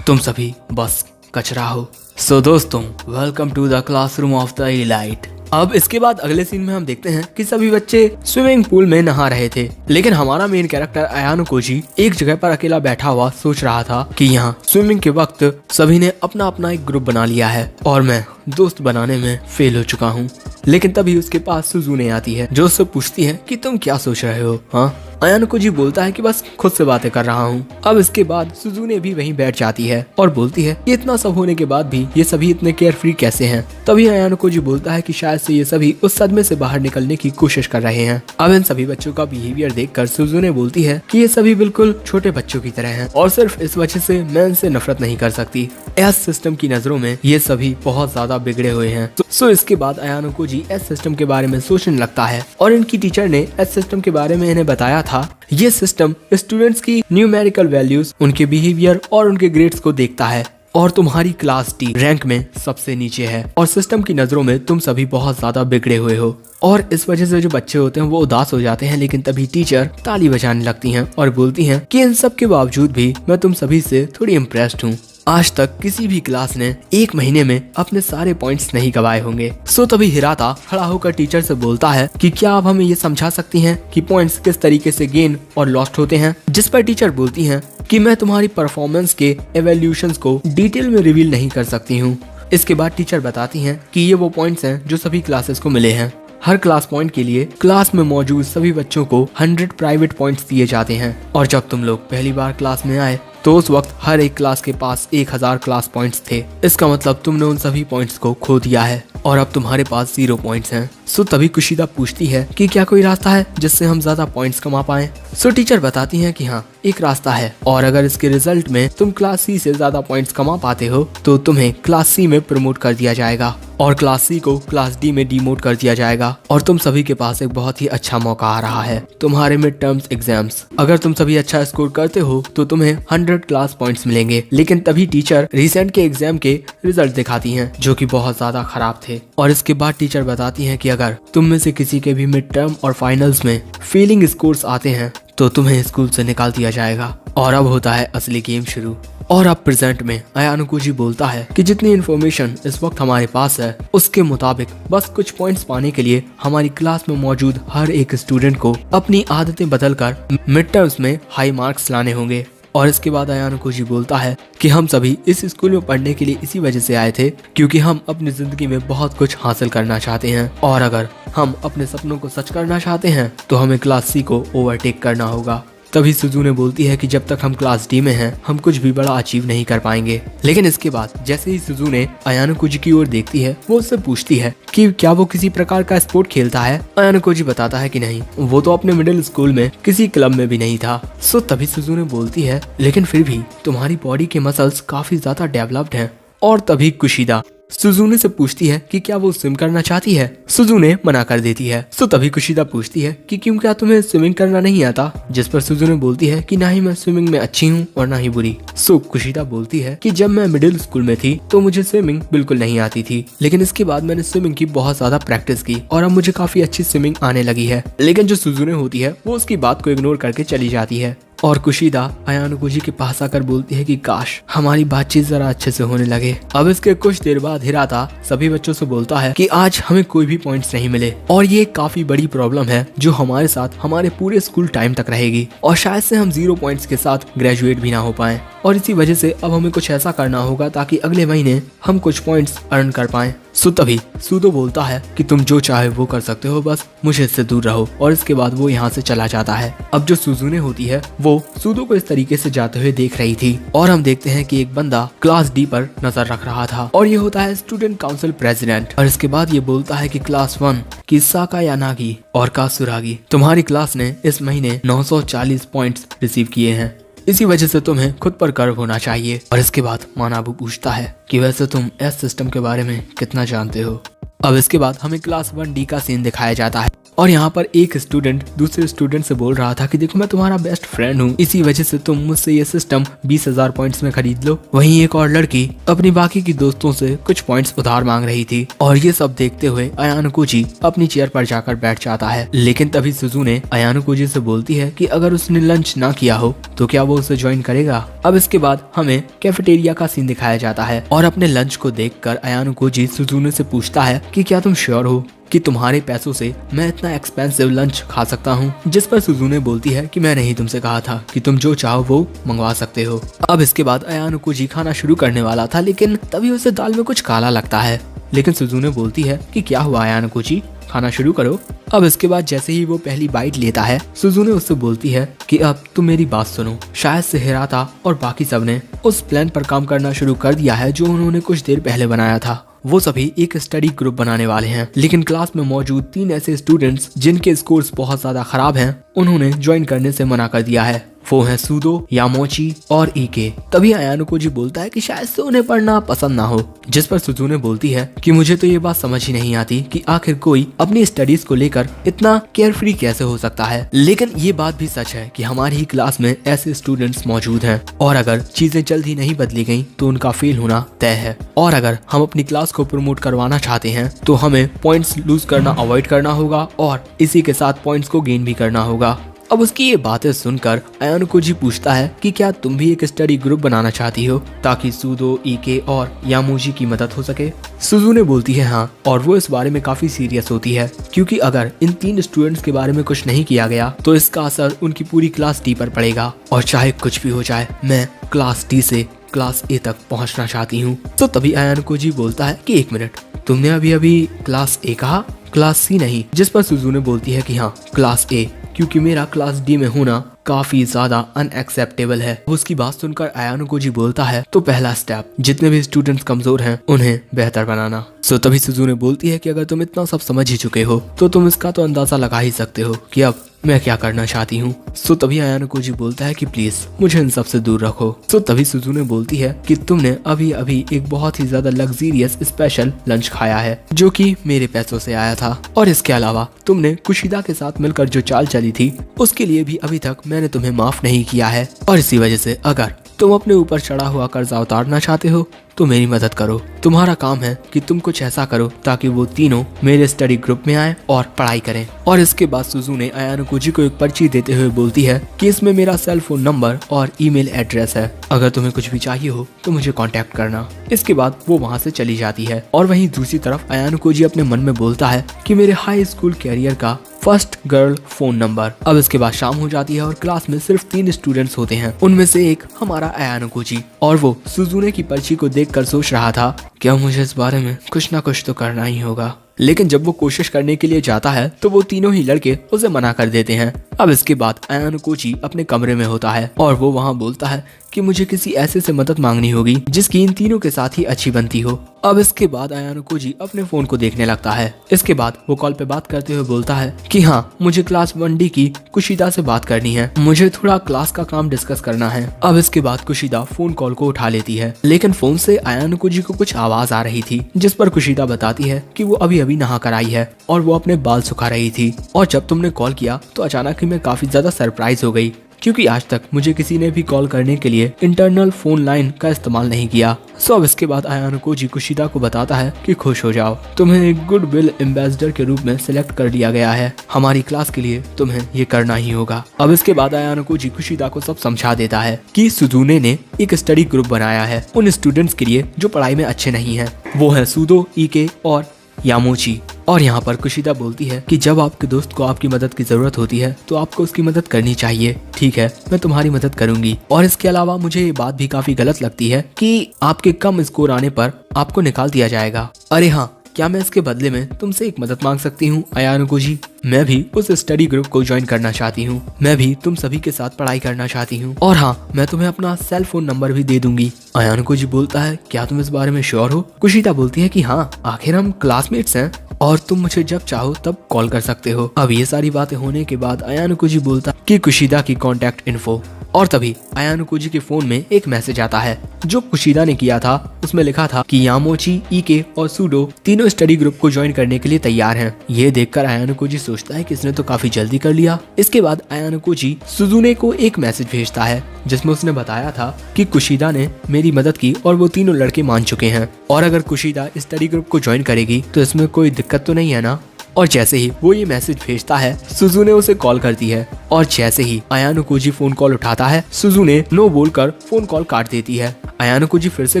तुम सभी बस कचरा हो। सो दोस्तों, welcome to the classroom of the elite. अब इसके बाद अगले सीन में हम देखते हैं कि सभी बच्चे स्विमिंग पूल में नहा रहे थे, लेकिन हमारा मेन कैरेक्टर अयानो कोजी एक जगह पर अकेला बैठा हुआ सोच रहा था कि यहाँ स्विमिंग के वक्त सभी ने अपना अपना एक ग्रुप बना लिया है और मैं दोस्त बनाने में फेल हो चुका हूँ। लेकिन तभी उसके पास सुजुने आती है जो उससे पूछती है कि तुम क्या सोच रहे हो। हाँ, अयानो कोजी बोलता है कि बस खुद से बातें कर रहा हूँ। अब इसके बाद सुजुने भी वहीं बैठ जाती है और बोलती है कि इतना सब होने के बाद भी ये सभी इतने केयर फ्री कैसे हैं। तभी अयानो कोजी बोलता है कि शायद से ये सभी उस सदमे से बाहर निकलने की कोशिश कर रहे हैं। अब इन सभी बच्चों का बिहेवियर देखकर सुजुने बोलती है कि ये सभी बिल्कुल छोटे बच्चों की तरह हैं और सिर्फ इस वजह से मैं इनसे नफरत नहीं कर सकती। एस सिस्टम की नजरों में ये सभी बहुत ज्यादा बिगड़े हुए हैं। सो इसके बाद अयानो कोजी एस सिस्टम के बारे में सोचने लगता है और इनकी टीचर ने एस सिस्टम के बारे में इन्हें बताया था। ये सिस्टम स्टूडेंट्स की न्यूमेरिकल वैल्यूज, उनके बिहेवियर और उनके ग्रेड्स को देखता है और तुम्हारी क्लास डी रैंक में सबसे नीचे है और सिस्टम की नजरों में तुम सभी बहुत ज्यादा बिगड़े हुए हो और इस वजह से जो बच्चे होते हैं वो उदास हो जाते हैं। लेकिन तभी टीचर ताली बजाने लगती हैं और बोलती हैं कि इन सब के बावजूद भी मैं तुम सभी से थोड़ी इम्प्रेस्ड हूँ। आज तक किसी भी क्लास ने 1 महीने में अपने सारे पॉइंट्स नहीं गवाए होंगे। सो तभी हिराता खड़ा होकर टीचर से बोलता है कि क्या आप हमें ये समझा सकती हैं कि पॉइंट्स किस तरीके से गेन और लॉस्ट होते हैं। जिस पर टीचर बोलती हैं कि मैं तुम्हारी परफॉर्मेंस के एवैल्यूएशंस को डिटेल में रिवील नहीं कर सकती हूँ। इसके बाद टीचर बताती हैं कि ये वो पॉइंट्स हैं जो सभी क्लासेस को मिले हैं। हर क्लास पॉइंट के लिए क्लास में मौजूद सभी बच्चों को 100 प्राइवेट पॉइंट्स दिए जाते हैं और जब तुम लोग पहली बार क्लास में आए तो उस वक्त हर एक क्लास के पास 1000 क्लास पॉइंट्स थे। इसका मतलब तुमने उन सभी पॉइंट्स को खो दिया है और अब तुम्हारे पास 0 पॉइंट्स हैं। सो तभी कुशिदा पूछती है कि क्या कोई रास्ता है जिससे हम ज्यादा पॉइंट्स कमा पाएं। सो टीचर बताती हैं कि हाँ, एक रास्ता है और अगर इसके रिजल्ट में तुम क्लास सी से ज्यादा पॉइंट्स कमा पाते हो तो तुम्हें क्लास सी में प्रमोट कर दिया जाएगा और क्लास सी को क्लास डी में डीमोट कर दिया जाएगा और तुम सभी के पास एक बहुत ही अच्छा मौका आ रहा है, तुम्हारे मिड टर्म्स एग्जाम्स। अगर तुम सभी अच्छा स्कोर करते हो तो तुम्हें 100 क्लास पॉइंट्स मिलेंगे। लेकिन तभी टीचर रिसेंट के एग्जाम के रिजल्ट दिखाती हैं जो कि बहुत ज्यादा खराब थे और इसके बाद टीचर बताती हैं कि अगर तुम में से किसी के भी मिड टर्म और फाइनल्स में फेलिंग स्कोर्स आते हैं तो तुम्हें स्कूल से निकाल दिया जाएगा। और अब होता है असली गेम शुरू और अब प्रेजेंट में अयानो कोजी बोलता है कि जितनी इन्फॉर्मेशन इस वक्त हमारे पास है उसके मुताबिक बस कुछ पॉइंट्स पाने के लिए हमारी क्लास में मौजूद हर एक स्टूडेंट को अपनी आदतें बदलकर मिड टर्म्स में हाई मार्क्स लाने होंगे। और इसके बाद अयानो कोजी बोलता है कि हम सभी इस स्कूल में पढ़ने के लिए इसी वजह से आए थे क्योंकि हम अपनी जिंदगी में बहुत कुछ हासिल करना चाहते हैं और अगर हम अपने सपनों को सच करना चाहते हैं तो हमें क्लास सी को ओवरटेक करना होगा। तभी सुजुने बोलती है कि जब तक हम क्लास डी में हैं हम कुछ भी बड़ा अचीव नहीं कर पाएंगे। लेकिन इसके बाद जैसे ही सुजुने अयानो कोजी की ओर देखती है वो उससे पूछती है कि क्या वो किसी प्रकार का स्पोर्ट खेलता है। अयानो कोजी बताता है कि नहीं, वो तो अपने मिडिल स्कूल में किसी क्लब में भी नहीं था। सो तभी सुजुने बोलती है लेकिन फिर भी तुम्हारी बॉडी के मसल्स काफी ज्यादा डेवलप्ड हैं। और तभी कुशिदा सुजुने से पूछती है कि क्या वो स्विम करना चाहती है। सुजुने मना कर देती है। सो तभी कुशिदा पूछती है कि क्यों, क्या तुम्हें स्विमिंग करना नहीं आता? जिस पर सुजुने बोलती है कि ना ही मैं स्विमिंग में अच्छी हूँ और ना ही बुरी। सो कुशिदा बोलती है कि जब मैं मिडिल स्कूल में थी तो मुझे स्विमिंग बिल्कुल नहीं आती थी, लेकिन इसके बाद मैंने स्विमिंग की बहुत ज्यादा प्रैक्टिस की और अब मुझे काफी अच्छी स्विमिंग आने लगी है। लेकिन जो सुजुने होती है वो उसकी बात को इग्नोर करके चली जाती है और कुशिदा अयानुकोजी के पास आकर बोलती है कि काश हमारी बातचीत जरा अच्छे से होने लगे। अब इसके कुछ देर बाद हिराता सभी बच्चों से बोलता है कि आज हमें कोई भी पॉइंट्स नहीं मिले और ये काफी बड़ी प्रॉब्लम है जो हमारे साथ हमारे पूरे स्कूल टाइम तक रहेगी और शायद से हम 0 पॉइंट्स के साथ ग्रेजुएट भी ना हो पाए और इसी वजह से अब हमें कुछ ऐसा करना होगा ताकि अगले महीने हम कुछ पॉइंट्स अर्न कर पाएं। सो तभी सूदो बोलता है कि तुम जो चाहे वो कर सकते हो, बस मुझे इससे दूर रहो, और इसके बाद वो यहाँ से चला जाता है। अब जो सुजुने होती है वो सूदो को इस तरीके से जाते हुए देख रही थी और हम देखते हैं कि एक बंदा क्लास डी पर नजर रख रहा था और ये होता है स्टूडेंट काउंसिल प्रेसिडेंट। और इसके बाद ये बोलता है कि क्लास 1 की साका यानागी और कासुरागी, तुम्हारी क्लास ने इस महीने 940 पॉइंट्स रिसीव किए हैं, इसी वजह से तुम्हें खुद पर गर्व होना चाहिए। और इसके बाद मानाबू पूछता है कि वैसे तुम एस सिस्टम के बारे में कितना जानते हो। अब इसके बाद हमें क्लास 1D का सीन दिखाया जाता है और यहाँ पर एक स्टूडेंट दूसरे स्टूडेंट से बोल रहा था कि देखो मैं तुम्हारा बेस्ट फ्रेंड हूँ, इसी वजह से तुम मुझसे ये सिस्टम 20,000 पॉइंट्स में खरीद लो। वहीं एक और लड़की अपनी बाकी की दोस्तों से कुछ पॉइंट्स उधार मांग रही थी और ये सब देखते हुए अयानुकोजी अपनी चेयर पर जाकर बैठ जाता है। लेकिन तभी सुजुने अयानुकोजी से बोलती है कि अगर उसने लंच ना किया हो तो क्या वो उसे ज्वाइन करेगा। अब इसके बाद हमें कैफेटेरिया का सीन दिखाया जाता है और अपने लंच को देखकर अयानुकोजी सुजुने से पूछता है कि क्या तुम श्योर हो कि तुम्हारे पैसों से मैं इतना एक्सपेंसिव लंच खा सकता हूँ। जिस पर सुजुने बोलती है कि मैं नहीं तुमसे कहा था कि तुम जो चाहो वो मंगवा सकते हो। अब इसके बाद अयानुकोजी खाना शुरू करने वाला था लेकिन तभी उसे दाल में कुछ काला लगता है, लेकिन सुजुने बोलती है कि क्या हुआ अयानुकोजी, खाना शुरू करो। अब इसके बाद जैसे ही वो पहली बाइट लेता है सुजुने उससे बोलती है कि अब तुम मेरी बात सुनो, शायद से हिराता और बाकी सब ने उस प्लान पर काम करना शुरू कर दिया है जो उन्होंने कुछ देर पहले बनाया था। वो सभी एक स्टडी ग्रुप बनाने वाले हैं, लेकिन क्लास में मौजूद 3 ऐसे स्टूडेंट्स जिनके स्कोर्स बहुत ज्यादा खराब हैं उन्होंने ज्वाइन करने से मना कर दिया है। वो है सूदो, यामोची और ईके। तभी अयानुकोजी बोलता है कि शायद से उन्हें पढ़ना पसंद ना हो, जिस पर सुजुने बोलती है कि मुझे तो ये बात समझ ही नहीं आती कि आखिर कोई अपनी स्टडीज को लेकर इतना केयरफ्री कैसे हो सकता है। लेकिन ये बात भी सच है कि हमारी ही क्लास में ऐसे स्टूडेंट्स मौजूद हैं और अगर चीजें जल्द ही नहीं बदली गयी तो उनका फेल होना तय है। और अगर हम अपनी क्लास को प्रमोट करवाना चाहते हैं तो हमें पॉइंट्स लूज करना अवॉइड करना होगा और इसी के साथ पॉइंट्स को गेन भी करना होगा। अब उसकी ये बातें सुनकर अयानुकोजी पूछता है कि क्या तुम भी एक स्टडी ग्रुप बनाना चाहती हो ताकि सूदो, ईके और यामोजी की मदद हो सके। सुजुने बोलती है हाँ, और वो इस बारे में काफी सीरियस होती है क्योंकि अगर इन 3 स्टूडेंट्स के बारे में कुछ नहीं किया गया तो इसका असर उनकी पूरी क्लास डी पर पड़ेगा और चाहे कुछ भी हो जाए मैं क्लास डी से क्लास ए तक पहुंचना चाहती हूँ। तो तभी अयानुकोजी बोलता है कि 1 मिनट, तुमने अभी क्लास ए कहा, क्लास सी नहीं। जिस पर सुजुने बोलती है कि हाँ क्लास ए, क्योंकि मेरा क्लास डी में होना काफी ज्यादा अनएक्सेप्टेबल है। उसकी बात सुनकर अयानुकोजी बोलता है तो पहला स्टेप जितने भी स्टूडेंट्स कमजोर हैं उन्हें बेहतर बनाना। सो तभी सुजुने बोलती है कि अगर तुम इतना सब समझ ही चुके हो तो तुम इसका तो अंदाजा लगा ही सकते हो कि अब मैं क्या करना चाहती हूँ। सो तभी अयानुकोजी बोलता है कि प्लीज मुझे इन सब से दूर रखो। सो तभी सुजुने बोलती है कि तुमने अभी अभी एक बहुत ही ज्यादा लग्जरियस स्पेशल लंच खाया है जो कि मेरे पैसों से आया था और इसके अलावा तुमने कुशिदा के साथ मिलकर जो चाल चली थी उसके लिए भी अभी तक मैंने तुम्हें माफ नहीं किया है और इसी वजह से अगर तुम अपने ऊपर चढ़ा हुआ कर्जा उतारना चाहते हो तो मेरी मदद करो। तुम्हारा काम है कि तुम कुछ ऐसा करो ताकि वो तीनों मेरे स्टडी ग्रुप में आए और पढ़ाई करें। और इसके बाद सुजुने अयानुकोजी को एक पर्ची देते हुए बोलती है कि इसमें मेरा सेल फोन नंबर और ईमेल एड्रेस है, अगर तुम्हें कुछ भी चाहिए हो तो मुझे कांटेक्ट करना। इसके बाद वो वहाँ से चली जाती है और वहीं दूसरी तरफ अयानुकोजी अपने मन में बोलता है कि मेरे हाई स्कूल कैरियर का फर्स्ट गर्ल फोन नंबर। अब इसके बाद शाम हो जाती है और क्लास में सिर्फ 3 स्टूडेंट्स होते हैं, उनमें से एक हमारा अयानुकोजी, और वो सुजुने की पर्ची को देखकर सोच रहा था क्या मुझे इस बारे में कुछ ना कुछ तो करना ही होगा। लेकिन जब वो कोशिश करने के लिए जाता है तो वो तीनों ही लड़के उसे मना कर देते हैं। अब इसके बाद अयानुकोजी अपने कमरे में होता है और वो वहाँ बोलता है कि मुझे किसी ऐसे से मदद मांगनी होगी जिसकी इन तीनों के साथ ही अच्छी बनती हो। अब इसके बाद अयानो कोजी अपने फोन को देखने लगता है। इसके बाद वो कॉल पे बात करते हुए बोलता है कि हाँ, मुझे क्लास 1D की कुशिदा से बात करनी है, मुझे थोड़ा क्लास का काम डिस्कस करना है। अब इसके बाद कुशिदा फोन कॉल को उठा लेती है, लेकिन फोन से अयानो कोजी को कुछ आवाज आ रही थी, जिस पर कुशिदा बताती है कि वो अभी अभी नहा कर आई है और वो अपने बाल सुखा रही थी, और जब तुमने कॉल किया तो अचानक ही मैं काफी ज्यादा सरप्राइज हो गई, क्योंकि आज तक मुझे किसी ने भी कॉल करने के लिए इंटरनल फोन लाइन का इस्तेमाल नहीं किया। सो अब इसके बाद अयानो कोजी कुशिदा को बताता है कि खुश हो जाओ, तुम्हें एक गुड विल एम्बेसडर के रूप में सिलेक्ट कर लिया गया है, हमारी क्लास के लिए तुम्हें ये करना ही होगा। अब इसके बाद अयानो कोजी कुशिदा को सब समझा देता है कि सुजुने ने एक स्टडी ग्रुप बनाया है उन स्टूडेंट्स के लिए जो पढ़ाई में अच्छे नहीं है, वो है सुदो, इके और यामोची। और यहाँ पर कुशिदा बोलती है कि जब आपके दोस्त को आपकी मदद की जरूरत होती है तो आपको उसकी मदद करनी चाहिए। ठीक है, मैं तुम्हारी मदद करूंगी। और इसके अलावा मुझे ये बात भी काफी गलत लगती है कि आपके कम स्कोर आने पर आपको निकाल दिया जाएगा। अरे हाँ, क्या मैं इसके बदले में तुमसे एक मदद मांग सकती हूँ अयानो कोजी? मैं भी उस स्टडी ग्रुप को ज्वाइन करना चाहती हूँ, मैं भी तुम सभी के साथ पढ़ाई करना चाहती हूँ, और हाँ, मैं तुम्हें अपना सेल फोन नंबर भी दे दूंगी। अयानो कोजी बोलता है, क्या तुम इस बारे में श्योर हो? कुशिदा बोलती है कि हाँ, आखिर हम क्लासमेट्स हैं और तुम मुझे जब चाहो तब कॉल कर सकते हो। अब ये सारी बातें होने के बाद अयानो कोजी बोलता कि कुशिदा की कॉन्टेक्ट इन्फो, और तभी अयानो कोजी के फोन में एक मैसेज आता है जो कुशिदा ने किया था। उसमें लिखा था कि यामोची, इके और सुडो तीनों स्टडी ग्रुप को ज्वाइन करने के लिए तैयार हैं। ये देखकर अयानो कोजी सोचता है कि इसने तो काफी जल्दी कर लिया। इसके बाद अयानो कोजी सुजुने को एक मैसेज भेजता है जिसमें उसने बताया था कि कुशिदा ने मेरी मदद की और वो तीनों लड़के मान चुके हैं, और अगर कुशिदा स्टडी ग्रुप को ज्वाइन करेगी तो इसमें कोई दिक्कत तो नहीं है ना। और जैसे ही वो ये मैसेज भेजता है, सुजुने उसे कॉल करती है, और जैसे ही अयानो कोजी फोन कॉल उठाता है, सुजुने नो बोलकर फोन कॉल काट देती है। अयानो कोजी फिर से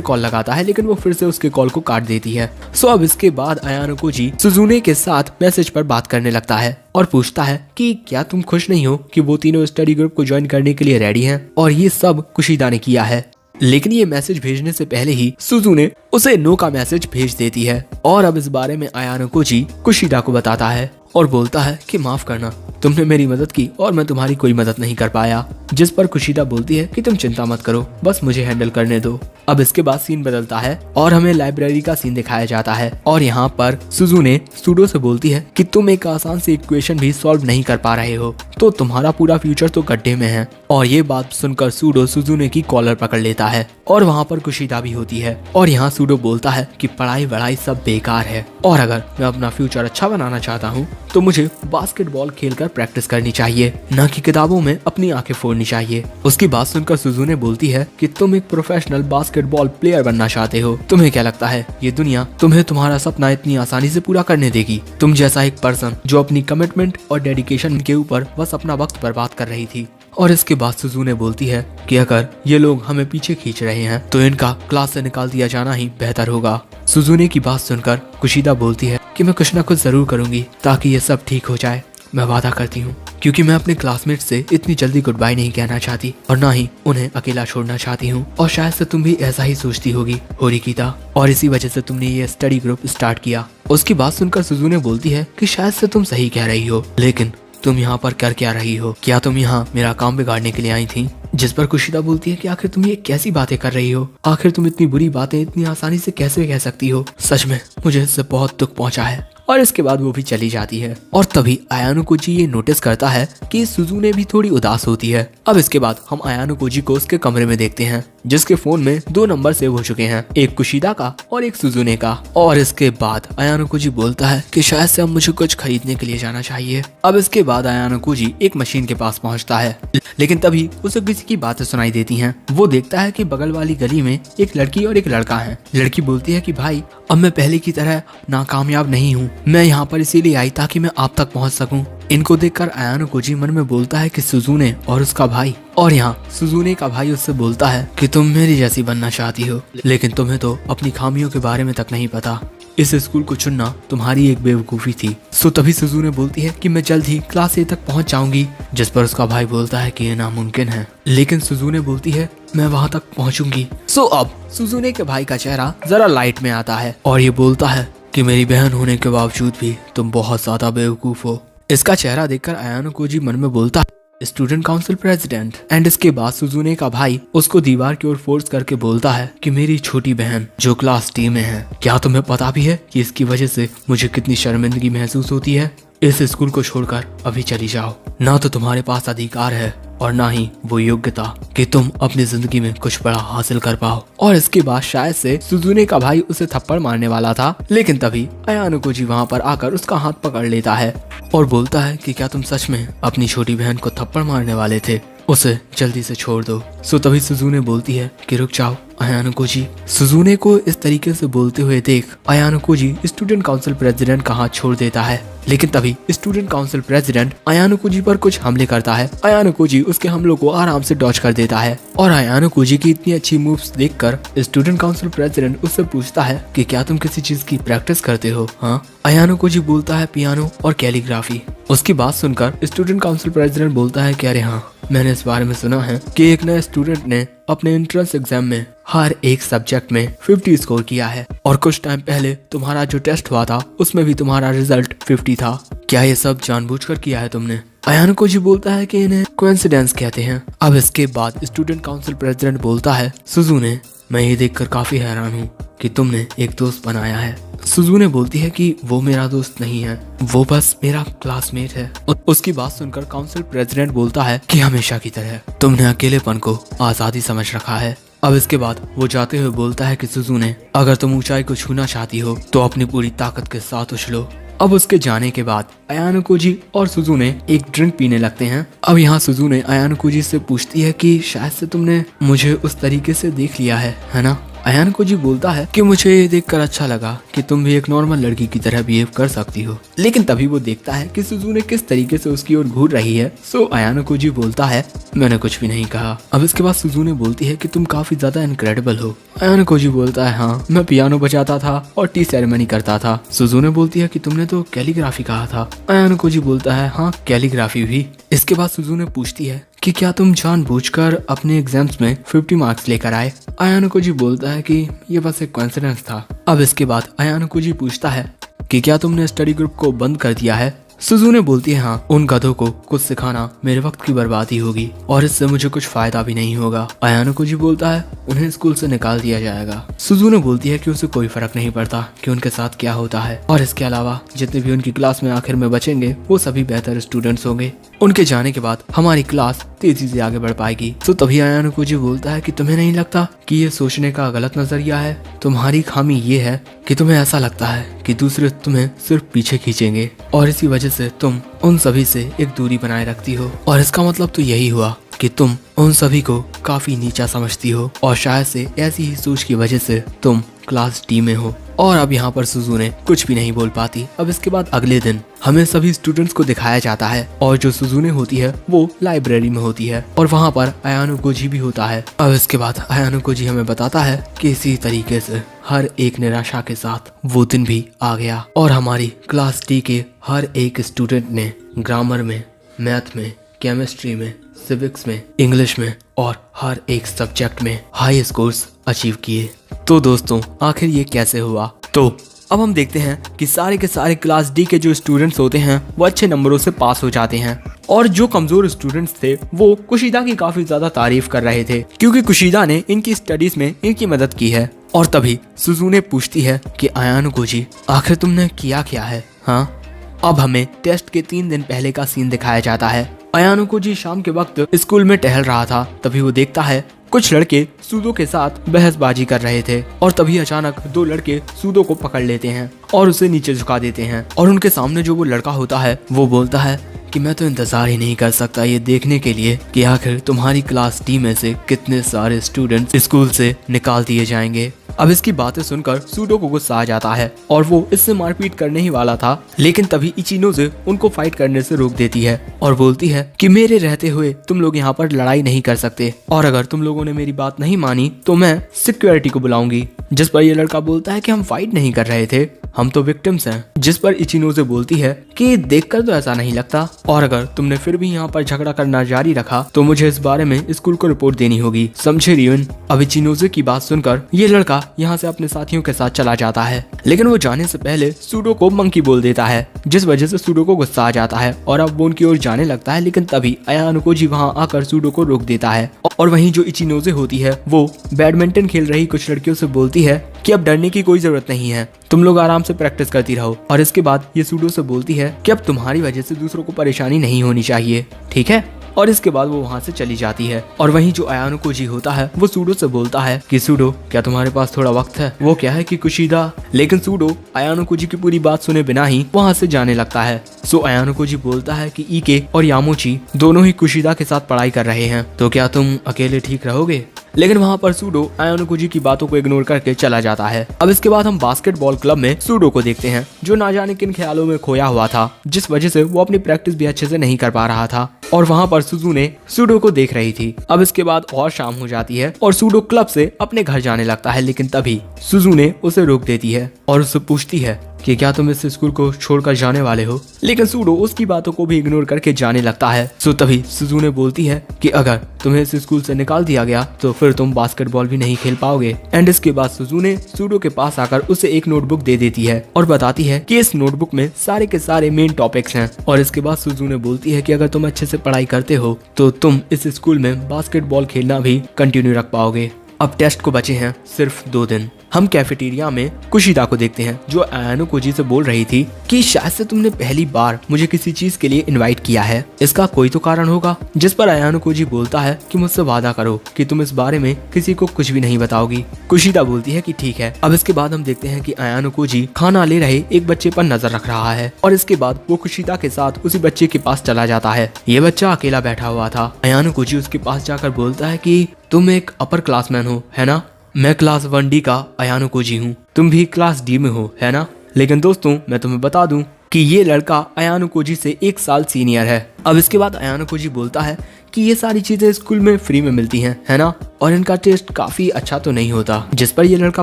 कॉल लगाता है, लेकिन वो फिर से उसके कॉल को काट देती है। सो अब इसके बाद अयानो कोजी सुजुने के साथ मैसेज पर बात करने लगता है और पूछता है कि क्या तुम खुश नहीं हो कि वो तीनों स्टडी ग्रुप को ज्वाइन करने के लिए रेडी हैं? और ये सब कुशिदा ने किया है। लेकिन ये मैसेज भेजने से पहले ही सुजुने उसे नो का मैसेज भेज देती है, और अब इस बारे में अयानो कोजी कुशिदा को बताता है और बोलता है कि माफ करना, तुमने मेरी मदद की और मैं तुम्हारी कोई मदद नहीं कर पाया। जिस पर कुशिदा बोलती है कि तुम चिंता मत करो, बस मुझे हैंडल करने दो। अब इसके बाद सीन बदलता है और हमें लाइब्रेरी का सीन दिखाया जाता है, और यहाँ पर सुजुने सुडो से बोलती है कि तुम एक आसान सी इक्वेशन भी सॉल्व नहीं कर पा रहे हो, तो तुम्हारा पूरा फ्यूचर तो गड्ढे में है। और ये बात सुनकर सुडो सुजुने की कॉलर पकड़ लेता है, और वहाँ पर कुशिदा भी होती है। और यहाँ सुडो बोलता है कि पढ़ाई वढ़ाई सब बेकार है, और अगर मैं अपना फ्यूचर अच्छा बनाना चाहता हूँ तो मुझे बास्केटबॉल खेलकर प्रैक्टिस करनी चाहिए, न कि किताबों में अपनी आंखें फोड़नी चाहिए। उसकी बात सुनकर सुजुने बोलती है कि तुम एक प्रोफेशनल बास्केटबॉल प्लेयर बनना चाहते हो। तुम्हें क्या लगता है ये दुनिया तुम्हें तुम्हारा सपना इतनी आसानी से पूरा करने देगी? तुम जैसा एक पर्सन जो अपनी कमिटमेंट और डेडिकेशन के ऊपर बस अपना वक्त बर्बाद कर रही थी। और इसके बाद सुजुने बोलती है कि अगर ये लोग हमें पीछे खींच रहे हैं तो इनका क्लास से निकाल दिया जाना ही बेहतर होगा। सुजुने की बात सुनकर कुशिदा बोलती है कि मैं कुछ ना कुछ जरूर करूंगी ताकि ये सब ठीक हो जाए, मैं वादा करती हूँ, क्योंकि मैं अपने क्लासमेट से इतनी जल्दी गुड बाय नहीं कहना चाहती और ना ही उन्हें अकेला छोड़ना चाहती हूँ। और शायद से तुम भी ऐसा ही सोचती होगी होरिकिता, और इसी वजह से तुमने ये स्टडी ग्रुप स्टार्ट किया। उसकी बात सुनकर सुजुने बोलती है कि शायद से तुम सही कह रही हो, लेकिन तुम यहाँ पर कर क्या रही हो? क्या तुम यहाँ मेरा काम बिगाड़ने के लिए आई थी? जिस पर कुशिदा बोलती है कि आखिर तुम ये कैसी बातें कर रही हो? आखिर तुम इतनी बुरी बातें इतनी आसानी से कैसे कह सकती हो? सच में मुझे इससे बहुत दुख पहुंचा है। और इसके बाद वो भी चली जाती है, और तभी अयानो कोजी ये नोटिस करता है कि सुजुने भी थोड़ी उदास होती है। अब इसके बाद हम अयानो कोजी को उसके कमरे में देखते हैं, जिसके फोन में 2 नंबर सेव हो चुके हैं, एक कुशिदा का और एक सुजुने का। और इसके बाद अयानो कोजी बोलता है कि शायद से अब मुझे कुछ खरीदने के लिए जाना चाहिए। अब इसके बाद अयानो कोजी एक मशीन के पास पहुंचता है, लेकिन तभी उसे किसी की बातें सुनाई देती हैं। वो देखता है कि बगल वाली गली में एक लड़की और एक लड़का है। लड़की बोलती है कि भाई, अब मैं पहले की तरह नाकामयाब नहीं हूँ, मैं यहाँ पर इसीलिए आई ताकि मैं आप तक पहुँच सकूँ। इनको देखकर अयानो कोजी मन में बोलता है कि सुजुने और उसका भाई, और यहाँ सुजुने का भाई उससे बोलता है कि तुम मेरी जैसी बनना चाहती हो, लेकिन तुम्हें तो अपनी खामियों के बारे में तक नहीं पता। इस स्कूल को चुनना तुम्हारी एक बेवकूफी थी। सो तभी सुजुने बोलती है कि मैं जल्द ही क्लास 8 तक पहुंच जाऊंगी, जिस पर उसका भाई बोलता है कि ये नामुमकिन है, लेकिन सुजुने बोलती है मैं वहां तक पहुंचूंगी। सो अब सुजुने के भाई का चेहरा जरा लाइट में आता है और ये बोलता है कि मेरी बहन होने के बावजूद भी तुम बहुत ज्यादा बेवकूफ हो। इसका चेहरा देखकर अयानो कोजी मन में बोलता है स्टूडेंट काउंसिल प्रेसिडेंट। एंड इसके बाद सुजुने का भाई उसको दीवार की ओर फोर्स करके बोलता है कि मेरी छोटी बहन जो क्लास डी में है, क्या तुम्हें पता भी है कि इसकी वजह से मुझे कितनी शर्मिंदगी महसूस होती है। इस स्कूल को छोड़कर अभी चली जाओ। ना तो तुम्हारे पास अधिकार है और ना ही वो योग्यता कि तुम अपनी जिंदगी में कुछ बड़ा हासिल कर पाओ। और इसके बाद शायद से सुजुने का भाई उसे थप्पड़ मारने वाला था, लेकिन तभी अयानो कोजी वहाँ पर आकर उसका हाथ पकड़ लेता है और बोलता है कि क्या तुम सच में अपनी छोटी बहन को थप्पड़ मारने वाले थे, उसे जल्दी से छोड़ दो। सो तभी सुजुने बोलती है कि रुक जाओ अयानो कोजी। सुजुने को इस तरीके से बोलते हुए देख Ayanokoji student council president का हाथ छोड़ देता है, लेकिन तभी student council president Ayanokoji पर कुछ हमले करता है। अयानो कोजी उसके हमलों को आराम से डॉज कर देता है और अयानो कोजी की इतनी अच्छी मूव्स देखकर स्टूडेंट काउंसिल प्रेसिडेंट उससे पूछता है कि क्या तुम किसी चीज की प्रैक्टिस करते हो। हाँ, अयानो कोजी बोलता है पियानो और कैलीग्राफी। उसकी बात सुनकर स्टूडेंट काउंसिल प्रेसिडेंट बोलता है कि अरे हाँ, मैंने इस बारे में सुना है कि एक नए स्टूडेंट ने अपने एंट्रेंस एग्जाम में हर एक सब्जेक्ट में 50 स्कोर किया है और कुछ टाइम पहले तुम्हारा जो टेस्ट हुआ था उसमें भी तुम्हारा रिजल्ट 50 था। क्या ये सब जानबूझकर किया है तुमने? अयानो कोजी बोलता है कि इन्हें कोइंसिडेंस कहते हैं। अब इसके बाद स्टूडेंट काउंसिल प्रेसिडेंट बोलता है सुजुने, मैं ये देखकर काफी हैरान हूँ कि तुमने एक दोस्त बनाया है। सुजुने बोलती है कि वो मेरा दोस्त नहीं है, वो बस मेरा क्लासमेट है। उसकी बात सुनकर काउंसिल प्रेसिडेंट बोलता है कि हमेशा की तरह तुमने अकेलेपन को आजादी समझ रखा है। अब इसके बाद वो जाते हुए बोलता है कि सुजुने, अगर तुम ऊंचाई को छूना चाहती हो तो अपनी पूरी ताकत के साथ उछलो। अब उसके जाने के बाद अयानो कोजी और सुजुने एक ड्रिंक पीने लगते हैं। अब यहाँ सुजुने अयानो कोजी से पूछती है कि शायद से तुमने मुझे उस तरीके से देख लिया है ना? अयानो कोजी बोलता है कि मुझे ये देखकर अच्छा लगा कि तुम भी एक नॉर्मल लड़की की तरह बिहेव कर सकती हो। लेकिन तभी वो देखता है कि सुजुने किस तरीके से उसकी ओर घूर रही है। सो अयानो कोजी बोलता है मैंने कुछ भी नहीं कहा। अब इसके बाद सुजुने बोलती है कि तुम काफी ज्यादा इनक्रेडिबल हो। अयानो कोजी बोलता है हाँ, मैं पियानो बजाता था और टी सेरेमनी करता था। सुजुने बोलती है कि तुमने तो कैलीग्राफी कहा था। अयानो कोजी बोलता है हाँ, कैलीग्राफी भी। इसके बाद सुजुने पूछती है कि क्या तुम जानबूझकर अपने एग्जाम्स में 50 मार्क्स लेकर आए? अयानो कोजी बोलता है कि ये बस एक कोइंसिडेंस था। अब इसके बाद अयानो कोजी पूछता है कि क्या तुमने स्टडी ग्रुप को बंद कर दिया है? सुजुने बोलती है हाँ, उन गधों को कुछ सिखाना मेरे वक्त की बर्बादी होगी और इससे मुझे कुछ फायदा भी नहीं होगा। अयानो कोजी बोलता है उन्हें स्कूल से निकाल दिया जाएगा। सुजुने बोलती है कि उसे कोई फर्क नहीं पड़ता कि उनके साथ क्या होता है और इसके अलावा जितने भी उनकी क्लास में आखिर में बचेंगे वो सभी बेहतर स्टूडेंट्स होंगे। उनके जाने के बाद हमारी क्लास तेजी से आगे बढ़ पाएगी। तो तभी अयानो कोजी बोलता है कि तुम्हें नहीं लगता कि ये सोचने का गलत नजरिया है? तुम्हारी खामी ये है कि तुम्हें ऐसा लगता है कि दूसरे तुम्हें सिर्फ पीछे खींचेंगे और इसी वजह से तुम उन सभी से एक दूरी बनाए रखती हो। और इसका मतलब तो यही हुआ कि तुम उन सभी को काफी नीचा समझती हो और शायद से ऐसी ही सोच की वजह से तुम क्लास डी में हो। और अब यहाँ पर सुजुने कुछ भी नहीं बोल पाती। अब इसके बाद अगले दिन हमें सभी स्टूडेंट्स को दिखाया जाता है और जो सुजुने होती है वो लाइब्रेरी में होती है और वहाँ पर अयानो कोजी भी होता है। अब इसके बाद अयानो कोजी हमें बताता है कि इसी तरीके से हर एक निराशा के साथ वो दिन भी आ गया और हमारी क्लास डी के हर एक स्टूडेंट ने ग्रामर में, मैथ में, केमिस्ट्री में, सिविक्स में, इंग्लिश में और हर एक सब्जेक्ट में हाई स्कोर्स अचीव किए। तो दोस्तों आखिर ये कैसे हुआ? तो अब हम देखते हैं कि सारे के सारे क्लास डी के जो स्टूडेंट्स होते हैं वो अच्छे नंबरों से पास हो जाते हैं और जो कमजोर स्टूडेंट्स थे वो कुशिदा की काफी ज्यादा तारीफ कर रहे थे क्योंकि कुशिदा ने इनकी स्टडीज में इनकी मदद की है। और तभी सुजुने पूछती है कि अयानो कोजी आखिर तुमने किया क्या है? हाँ, अब हमें टेस्ट के 3 दिन पहले का सीन दिखाया जाता है। अयानो कोजी शाम के वक्त स्कूल में टहल रहा था, तभी वो देखता है कुछ लड़के सूदो के साथ बहसबाजी कर रहे थे और तभी अचानक 2 लड़के सूदो को पकड़ लेते हैं और उसे नीचे झुका देते हैं और उनके सामने जो वो लड़का होता है वो बोलता है कि मैं तो इंतजार ही नहीं कर सकता ये देखने के लिए कि आखिर तुम्हारी क्लास डी में से कितने सारे स्टूडेंट्स स्कूल से निकाल दिए जाएंगे। अब इसकी बातें सुनकर सूडो को गुस्सा आ जाता है और वो इससे मारपीट करने ही वाला था, लेकिन तभी इचिनोज़े उनको फाइट करने से रोक देती है और बोलती है कि मेरे रहते हुए तुम लोग यहाँ पर लड़ाई नहीं कर सकते और अगर तुम लोगों ने मेरी बात नहीं मानी तो मैं सिक्योरिटी को बुलाऊंगी। जिस पर ये लड़का बोलता है कि हम फाइट नहीं कर रहे थे, हम तो विक्टिम्स हैं। जिस पर इचिनोजे बोलती है कि देखकर तो ऐसा नहीं लगता, और अगर तुमने फिर भी यहाँ पर झगड़ा करना जारी रखा तो मुझे इस बारे में स्कूल को रिपोर्ट देनी होगी, समझे रियुन। अब इचिनोजे की बात सुनकर ये लड़का यहाँ से अपने साथियों के साथ चला जाता है, लेकिन वो जाने से पहले सूडो को मंकी बोल देता है, जिस वजह से सूडो को गुस्सा आ जाता है और अब वो उनकी ओर जाने लगता है। लेकिन तभी अयानो कोजी वहाँ आकर सूडो को रोक देता है, और वहीं जो इचिनोजे होती है वो बैडमिंटन खेल रही कुछ लड़कियों से बोलती है कि अब डरने की कोई जरूरत नहीं है, तुम लोग आराम से प्रैक्टिस करती रहो। और इसके बाद ये सूडो से बोलती है कि अब तुम्हारी वजह से दूसरों को परेशानी नहीं होनी चाहिए, ठीक है। और इसके बाद वो वहाँ से चली जाती है। और वहीं जो अयानो कोजी होता है वो सूडो से बोलता है कि सूडो क्या तुम्हारे पास थोड़ा वक्त है। वो क्या है कि कुशिदा, लेकिन सूडो अयानो कोजी की पूरी बात सुने बिना ही वहाँ से जाने लगता है। सो अयानो कोजी बोलता है कि ईके और यामोची दोनों ही कुशिदा के साथ पढ़ाई कर रहे हैं, तो क्या तुम अकेले ठीक रहोगे। लेकिन वहाँ पर सूडो अयानो कोजी की बातों को इग्नोर करके चला जाता है। अब इसके बाद हम बास्केटबॉल क्लब में सूडो को देखते हैं, जो ना जाने किन ख्यालों में खोया हुआ था, जिस वजह से वो अपनी प्रैक्टिस भी अच्छे से नहीं कर पा रहा था। और वहाँ पर सुजुने सूडो को देख रही थी। अब इसके बाद और शाम हो जाती है और सूडो क्लब से अपने घर जाने लगता है, लेकिन तभी सुजुने उसे रोक देती है और उससे पूछती है कि क्या तुम इस स्कूल को छोड़कर जाने वाले हो। लेकिन सूडो उसकी बातों को भी इग्नोर करके जाने लगता है। सो तभी सुजुने बोलती है कि अगर तुम्हें इस स्कूल से निकाल दिया गया तो फिर तुम बास्केटबॉल भी नहीं खेल पाओगे। एंड इसके बाद सुजुने सूडो के पास आकर उसे एक नोटबुक दे देती है और बताती है कि इस नोटबुक में सारे के सारे मेन टॉपिक्स हैं। और इसके बाद सुजुने बोलती है कि अगर तुम अच्छे से पढ़ाई करते हो तो तुम इस स्कूल में बास्केटबॉल खेलना भी कंटिन्यू रख पाओगे। अब टेस्ट को बचे हैं सिर्फ 2 दिन। हम कैफेटेरिया में कुशिदा को देखते हैं, जो अयानो कोजी से बोल रही थी कि शायद से तुमने पहली बार मुझे किसी चीज के लिए इनवाइट किया है, इसका कोई तो कारण होगा। जिस पर अयानो कोजी बोलता है कि मुझसे वादा करो कि तुम इस बारे में किसी को कुछ भी नहीं बताओगी। कुशिदा बोलती है कि ठीक है। अब इसके बाद हम देखते हैं कि अयानो कोजी खाना ले रहे एक बच्चे पर नजर रख रहा है, और इसके बाद वो कुशिदा के साथ उसी बच्चे के पास चला जाता है। ये बच्चा अकेला बैठा हुआ था। अयानो कोजी उसके पास जाकर बोलता है कि तुम एक अपर क्लासमैन हो, है ना। मैं क्लास 1D का अयानो कोजी हूँ, तुम भी क्लास D में हो, है ना। लेकिन दोस्तों मैं तुम्हें बता दूं कि ये लड़का अयानो कोजी से 1 साल सीनियर है। अब इसके बाद अयानो कोजी बोलता है कि ये सारी चीजें स्कूल में फ्री में मिलती हैं, है ना, और इनका टेस्ट काफी अच्छा तो नहीं होता। जिस पर ये लड़का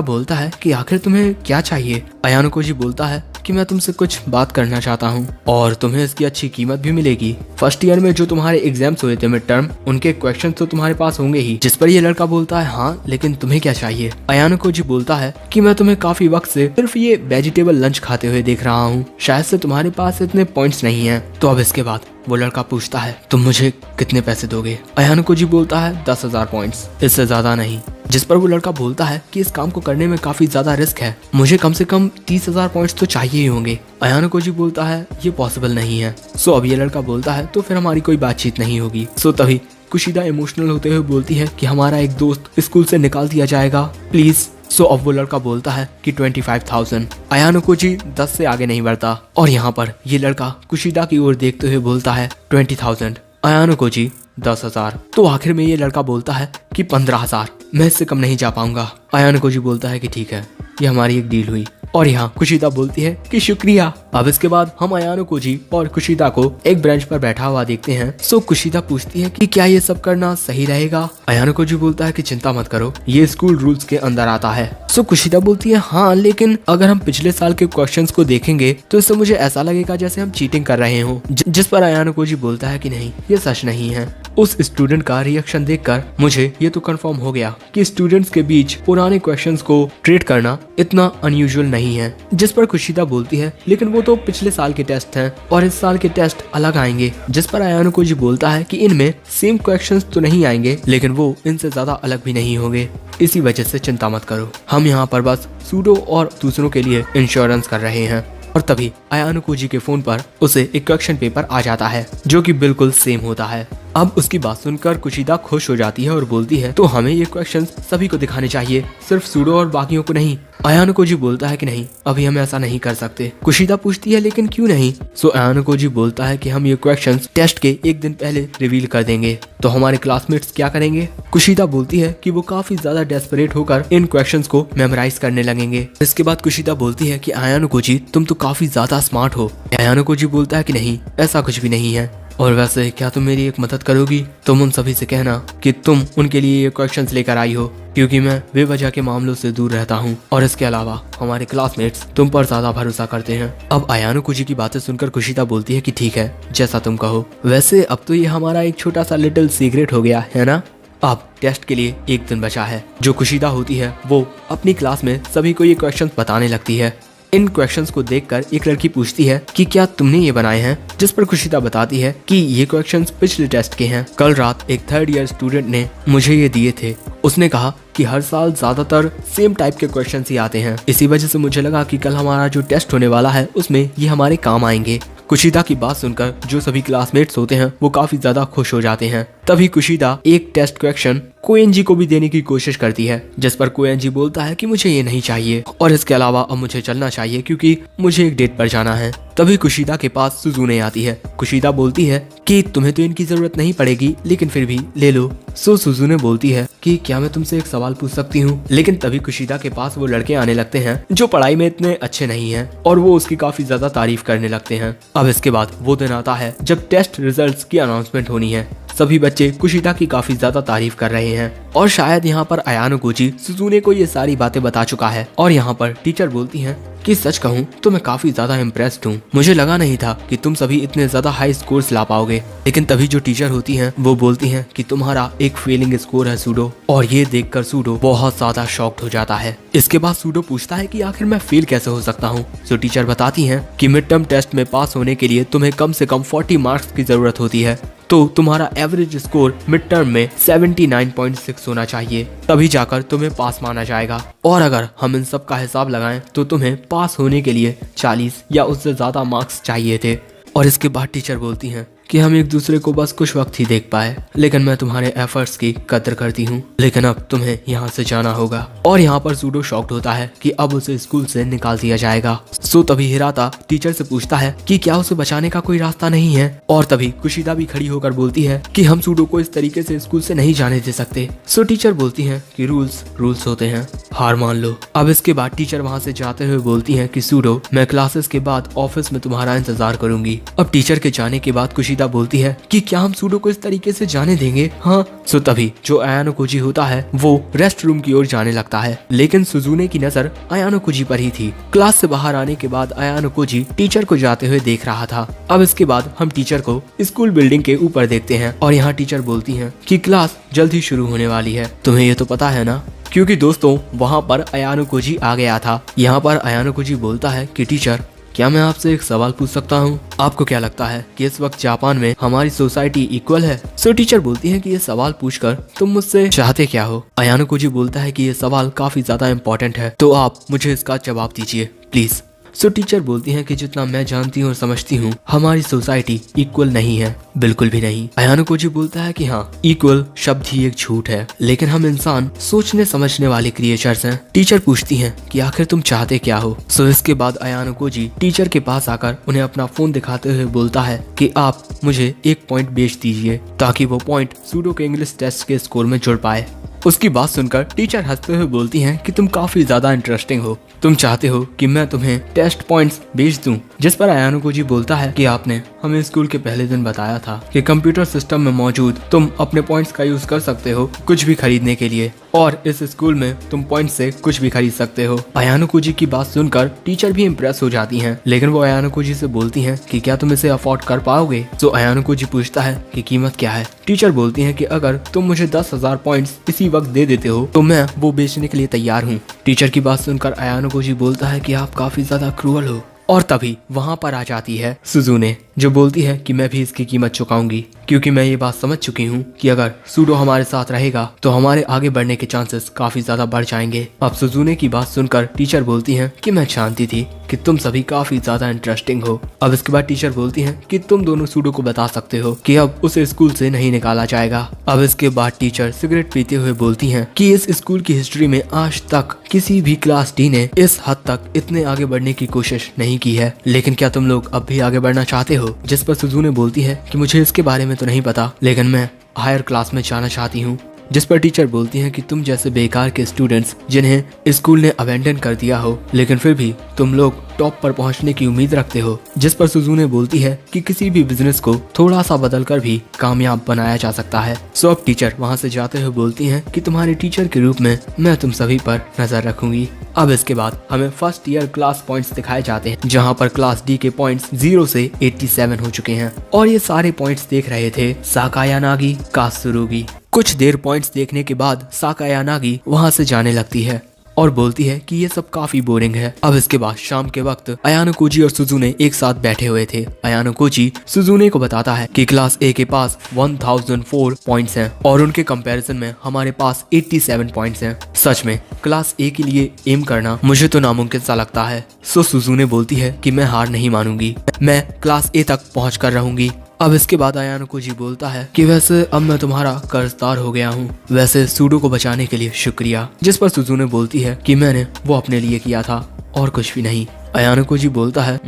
बोलता है कि आखिर तुम्हें क्या चाहिए। अयानो कोजी बोलता है कि मैं तुमसे कुछ बात करना चाहता हूँ और तुम्हें इसकी अच्छी कीमत भी मिलेगी। फर्स्ट ईयर में जो तुम्हारे एग्जाम्स हुए थे मिड टर्म, उनके क्वेश्चन तो तुम्हारे पास होंगे ही। जिस पर ये लड़का बोलता है हाँ, लेकिन तुम्हें क्या चाहिए। अयानो कोजी बोलता है कि मैं तुम्हें काफी वक्त से सिर्फ ये वेजिटेबल लंच खाते हुए देख रहा हूँ, शायद से तुम्हारे पास इतने पॉइंट्स नहीं है। तो अब इसके बाद वो लड़का पूछता है तुम मुझे कितने पैसे दोगे। अयानो कोजी बोलता है 10,000 पॉइंट्स, इससे ज्यादा नहीं। जिस पर वो लड़का बोलता है कि इस काम को करने में काफी ज्यादा रिस्क है, मुझे कम से कम 30,000 पॉइंट्स तो चाहिए ही होंगे। अयानो कोजी बोलता है ये पॉसिबल नहीं है। सो अब ये लड़का बोलता है तो फिर हमारी कोई बातचीत नहीं होगी। सो तभी कुशिदा इमोशनल होते हुए बोलती है कि हमारा एक दोस्त स्कूल से निकाल दिया जाएगा, प्लीज। सो अब वो लड़का बोलता है कि 25,000। अयानो कोजी 10 से आगे नहीं बढ़ता, और यहाँ पर ये लड़का कुशिदा की ओर देखते हुए बोलता है 20,000। Ayanokoji 10,000। तो आखिर में ये लड़का बोलता है कि 15,000, मैं इससे कम नहीं जा पाऊंगा। अयानो कोजी बोलता है कि ठीक है, ये हमारी एक डील हुई। और यहाँ कुशिदा बोलती है कि शुक्रिया। अब इसके बाद हम अयानो कोजी और कुशिदा को एक बेंच पर बैठा हुआ देखते हैं। सो कुशिदा पूछती है कि क्या ये सब करना सही रहेगा। अयानो कोजी बोलता है कि चिंता मत करो, ये स्कूल रूल्स के अंदर आता है। सो कुशिदा बोलती है हाँ, लेकिन अगर हम पिछले साल के क्वेश्चंस को देखेंगे तो इससे मुझे ऐसा लगेगा जैसे हम चीटिंग कर रहे हो। जिस पर अयानो कोजी बोलता है कि नहीं, ये सच नहीं है। उस स्टूडेंट का रिएक्शन देखकर मुझे ये तो कंफर्म हो गया कि स्टूडेंट्स के बीच पुराने क्वेश्चंस को ट्रीट करना इतना अनयूजुअल नहीं है। जिस पर कुशिदा बोलती है लेकिन वो तो पिछले साल के टेस्ट हैं और इस साल के टेस्ट अलग आएंगे। जिस पर अयानो कोजी बोलता है कि इनमें सेम क्वेश्चंस तो नहीं आएंगे, लेकिन वो इनसे ज्यादा अलग भी नहीं होंगे, इसी वजह से चिंता मत करो। हम यहाँ पर बस सूडो और दूसरों के लिए इंश्योरेंस कर रहे हैं। और तभी अयानो कोजी के फोन पर उसे एक क्वेश्चन पेपर आ जाता है जो कि बिल्कुल सेम होता है। अब उसकी बात सुनकर कुशिदा खुश हो जाती है और बोलती है तो हमें ये क्वेश्चंस सभी को दिखाने चाहिए, सिर्फ सूडो और बाकियों को नहीं। अयानो कोजी बोलता है कि नहीं, अभी हम ऐसा नहीं कर सकते। कुशिदा पूछती है लेकिन क्यों नहीं। सो अयानो कोजी बोलता है कि हम ये क्वेश्चंस टेस्ट के एक दिन पहले रिवील कर देंगे, तो हमारे क्लासमेट्स क्या करेंगे। कुशिदा बोलती है कि वो काफी ज्यादा डेस्परेट होकर इन क्वेश्चंस को मेमोराइज करने लगेंगे। इसके बाद कुशिदा बोलती है कि अयानो कोजी तुम तो काफी ज्यादा स्मार्ट हो। अयानो कोजी बोलता है कि नहीं, ऐसा कुछ भी नहीं है, और वैसे क्या तुम मेरी एक मदद करोगी? तुम उन सभी से कहना कि तुम उनके लिए ये क्वेश्चंस लेकर आई हो, क्योंकि मैं बेवजह के मामलों से दूर रहता हूँ और इसके अलावा हमारे क्लासमेट्स तुम पर ज्यादा भरोसा करते हैं। अब अयानो कुजी की बातें सुनकर कुशिता बोलती है कि ठीक है, जैसा तुम कहो। वैसे अब तो ये हमारा एक छोटा सा लिटिल सीक्रेट हो गया है ना। अब टेस्ट के लिए एक दिन बचा है। जो कुशिता होती है वो अपनी क्लास में सभी को ये क्वेश्चंस बताने लगती है। इन क्वेश्चंस को देखकर एक लड़की पूछती है कि क्या तुमने ये बनाए हैं, जिस पर कुशिता बताती है कि ये क्वेश्चंस पिछले टेस्ट के हैं। कल रात एक 3rd ईयर स्टूडेंट ने मुझे ये दिए थे। उसने कहा कि हर साल ज्यादातर सेम टाइप के क्वेश्चंस ही आते हैं, इसी वजह से मुझे लगा कि कल हमारा जो टेस्ट होने वाला है उसमें ये हमारे काम आएंगे। कुशिता की बात सुनकर जो सभी क्लासमेट्स होते हैं वो काफी ज्यादा खुश हो जाते हैं। तभी कुशिता एक टेस्ट क्वेश्चन कोएंजी को भी देने की कोशिश करती है, जिस पर कोएंजी बोलता है कि मुझे ये नहीं चाहिए और इसके अलावा अब मुझे चलना चाहिए क्योंकि मुझे एक डेट पर जाना है। तभी कुशिता के पास सुजुने आती है। कुशिता बोलती है कि तुम्हें तो इनकी जरूरत नहीं पड़ेगी, लेकिन फिर भी ले लो। सो सुजुने बोलती है कि क्या मैं तुमसे एक सवाल पूछ सकती हूँ? लेकिन तभी कुशिता के पास वो लड़के आने लगते हैं जो पढ़ाई में इतने अच्छे नहीं हैं और वो उसकी काफी ज्यादा तारीफ करने लगते हैं। अब इसके बाद वो दिन आता है जब टेस्ट रिजल्ट्स की अनाउंसमेंट होनी है। सभी बच्चे कुशिता की काफी ज्यादा तारीफ कर रहे हैं और शायद यहाँ पर अयानो कुजी सुजुने को ये सारी बातें बता चुका है। और यहाँ पर टीचर बोलती हैं कि सच कहूँ तो मैं काफी ज्यादा इम्प्रेस्ड हूँ। मुझे लगा नहीं था कि तुम सभी इतने ज्यादा हाई स्कोर्स ला पाओगे। लेकिन तभी जो टीचर होती हैं वो बोलती हैं कि तुम्हारा एक फेलिंग स्कोर है सूडो। और ये देखकर सूडो बहुत ज्यादा शॉक्ड हो जाता है। इसके बाद सूडो पूछता है कि आखिर मैं फेल कैसे हो सकता हूँ। तो टीचर बताती हैं कि मिड टर्म टेस्ट में पास होने के लिए तुम्हें कम से कम 40 मार्क्स की जरूरत होती है, तो तुम्हारा एवरेज स्कोर मिड टर्म में 79.6 होना चाहिए, तभी जाकर तुम्हें पास माना जाएगा। और अगर हम इन सब का हिसाब लगाएं तो तुम्हें पास होने के लिए 40 या उससे ज्यादा मार्क्स चाहिए थे। और इसके बाद टीचर बोलती हैं कि हम एक दूसरे को बस कुछ वक्त ही देख पाए, लेकिन मैं तुम्हारे एफर्ट्स की कदर करती हूँ, लेकिन अब तुम्हें यहाँ से जाना होगा। और यहाँ पर सूडो शॉक्ड होता है कि अब उसे स्कूल से निकाल दिया जाएगा। सो तभी हिराता टीचर से पूछता है कि क्या उसे बचाने का कोई रास्ता नहीं है। और तभी कुशिता भी खड़ी होकर बोलती है कि हम सूडो को इस तरीके से स्कूल से नहीं जाने दे सकते। सो टीचर बोलती है कि रूल्स होते हैं, हार मान लो। अब इसके बाद टीचर वहाँ से जाते हुए बोलती है कि सूडो, मैं क्लासेस के बाद ऑफिस में तुम्हारा इंतजार करूंगी। अब टीचर के जाने के बाद कुशिता बोलती है कि क्या हम सूडो को इस तरीके से जाने देंगे? हाँ। सो तभी जो अयानो कुजी होता है वो रेस्ट रूम की ओर जाने लगता है, लेकिन सुजुने की नजर अयानो कुजी पर ही थी। क्लास से बाहर आने के बाद अयानो कुजी टीचर को जाते हुए देख रहा था। अब इसके बाद हम टीचर को स्कूल बिल्डिंग के ऊपर देखते हैं और यहाँ टीचर बोलती है कि क्लास जल्द ही शुरू होने वाली है। तुम्हें ये तो पता है ना, क्योंकि दोस्तों वहाँ पर अयानो कुजी आ गया था। यहाँ पर अयानो कुजी बोलता है कि टीचर, क्या मैं आपसे एक सवाल पूछ सकता हूँ? आपको क्या लगता है कि इस वक्त जापान में हमारी सोसाइटी इक्वल है? सो टीचर बोलती है कि ये सवाल पूछकर तुम मुझसे चाहते क्या हो? अयानो कुजी बोलता है कि ये सवाल काफी ज्यादा इम्पोर्टेंट है, तो आप मुझे इसका जवाब दीजिए प्लीज। सो टीचर बोलती हैं कि जितना मैं जानती हूँ और समझती हूँ हमारी सोसाइटी इक्वल नहीं है, बिल्कुल भी नहीं। अयानो कुजी बोलता है कि हाँ, इक्वल शब्द ही एक झूठ है, लेकिन हम इंसान सोचने समझने वाले क्रिएचर्स हैं। टीचर पूछती हैं कि आखिर तुम चाहते क्या हो? सो इसके बाद अयानो कुजी टीचर के पास आकर उन्हें अपना फोन दिखाते हुए बोलता है कि आप मुझे एक पॉइंट बेच दीजिए ताकि वो पॉइंट सूडो के इंग्लिश टेस्ट के स्कोर में जुड़ पाए। उसकी बात सुनकर टीचर हंसते हुए बोलती हैं कि तुम काफी ज्यादा इंटरेस्टिंग हो, तुम चाहते हो कि मैं तुम्हें टेस्ट पॉइंट्स भेज दूं। जिस पर अयानो कुजी बोलता है कि आपने हमें स्कूल के पहले दिन बताया था कि कंप्यूटर सिस्टम में मौजूद तुम अपने पॉइंट्स का यूज कर सकते हो कुछ भी खरीदने के लिए, और इस स्कूल में तुम पॉइंट से कुछ भी खरीद सकते हो। अयानो कुजी की बात सुनकर टीचर भी इम्प्रेस हो जाती हैं, लेकिन वो अयानो कुजी से बोलती हैं कि क्या तुम इसे अफोर्ड कर पाओगे? तो अयानो कुजी पूछता है कि कीमत क्या है? टीचर बोलती हैं कि अगर तुम मुझे 10,000 पॉइंट्स इसी वक्त दे देते हो तो मैं वो बेचने के लिए तैयार हूँ। टीचर की बात सुनकर अयानो कुजी बोलता है कि आप काफी ज्यादा क्रूअल हो। और तभी वहाँ पर आ जाती है सुजुने, जो बोलती है कि मैं भी इसकी कीमत चुकाऊंगी, क्योंकि मैं ये बात समझ चुकी हूँ कि अगर सूडो हमारे साथ रहेगा तो हमारे आगे बढ़ने के चांसेस काफी ज्यादा बढ़ जाएंगे। अब सुजुने की बात सुनकर टीचर बोलती हैं कि मैं जानती थी कि तुम सभी काफी ज्यादा इंटरेस्टिंग हो। अब इसके बाद टीचर बोलती हैं कि तुम दोनों सूडो को बता सकते हो कि अब उसे स्कूल से नहीं निकाला जाएगा। अब इसके बाद टीचर सिगरेट पीते हुए बोलती हैं कि इस स्कूल की हिस्ट्री में आज तक किसी भी क्लास डी ने इस हद तक इतने आगे बढ़ने की कोशिश नहीं की है, लेकिन क्या तुम लोग अब भी आगे बढ़ना चाहते हो? जिस पर सुजुने बोलती है कि मुझे इसके बारे में तो नहीं पता, लेकिन मैं हायर क्लास में जाना चाहती हूँ। जिस पर टीचर बोलती हैं कि तुम जैसे बेकार के स्टूडेंट्स जिन्हें स्कूल ने अबेंडन कर दिया हो, लेकिन फिर भी तुम लोग टॉप पर पहुंचने की उम्मीद रखते हो। जिस पर सुजुने बोलती है कि किसी भी बिजनेस को थोड़ा सा बदलकर भी कामयाब बनाया जा सकता है। सो अब टीचर वहां से जाते हुए बोलती हैं कि तुम्हारे टीचर के रूप में मैं तुम सभी पर नजर रखूंगी। अब इसके बाद हमें फर्स्ट ईयर क्लास पॉइंट्स दिखाए जाते हैं, जहां पर क्लास डी के पॉइंट्स 0 से 87 हो चुके हैं और ये सारे पॉइंट्स देख रहे थे साकायानागी कात्सुरुगी। कुछ देर पॉइंट्स देखने के बाद साकायानागी वहां से जाने लगती है और बोलती है कि ये सब काफी बोरिंग है। अब इसके बाद शाम के वक्त अयानो कोजी और सुजुने एक साथ बैठे हुए थे। अयानो कोजी सुजुने को बताता है कि क्लास ए के पास 1004 पॉइंट्स हैं और उनके कंपैरिजन में हमारे पास 87 पॉइंट्स हैं। सच में क्लास ए के लिए एम करना मुझे तो नामुमकिन सा लगता है। सो सुजुने बोलती है कि मैं हार नहीं मानूंगी, मैं क्लास ए तक पहुँच कर रहूंगी। अब इसके बाद अयानो कोजी बोलता है कि वैसे अब मैं तुम्हारा कर्जदार हो गया हूँ, वैसे सूडो को बचाने के लिए शुक्रिया। जिस पर सुजुने बोलती है कि मैंने वो अपने लिए किया था और कुछ भी नहीं। अयानो कोजी बोलता है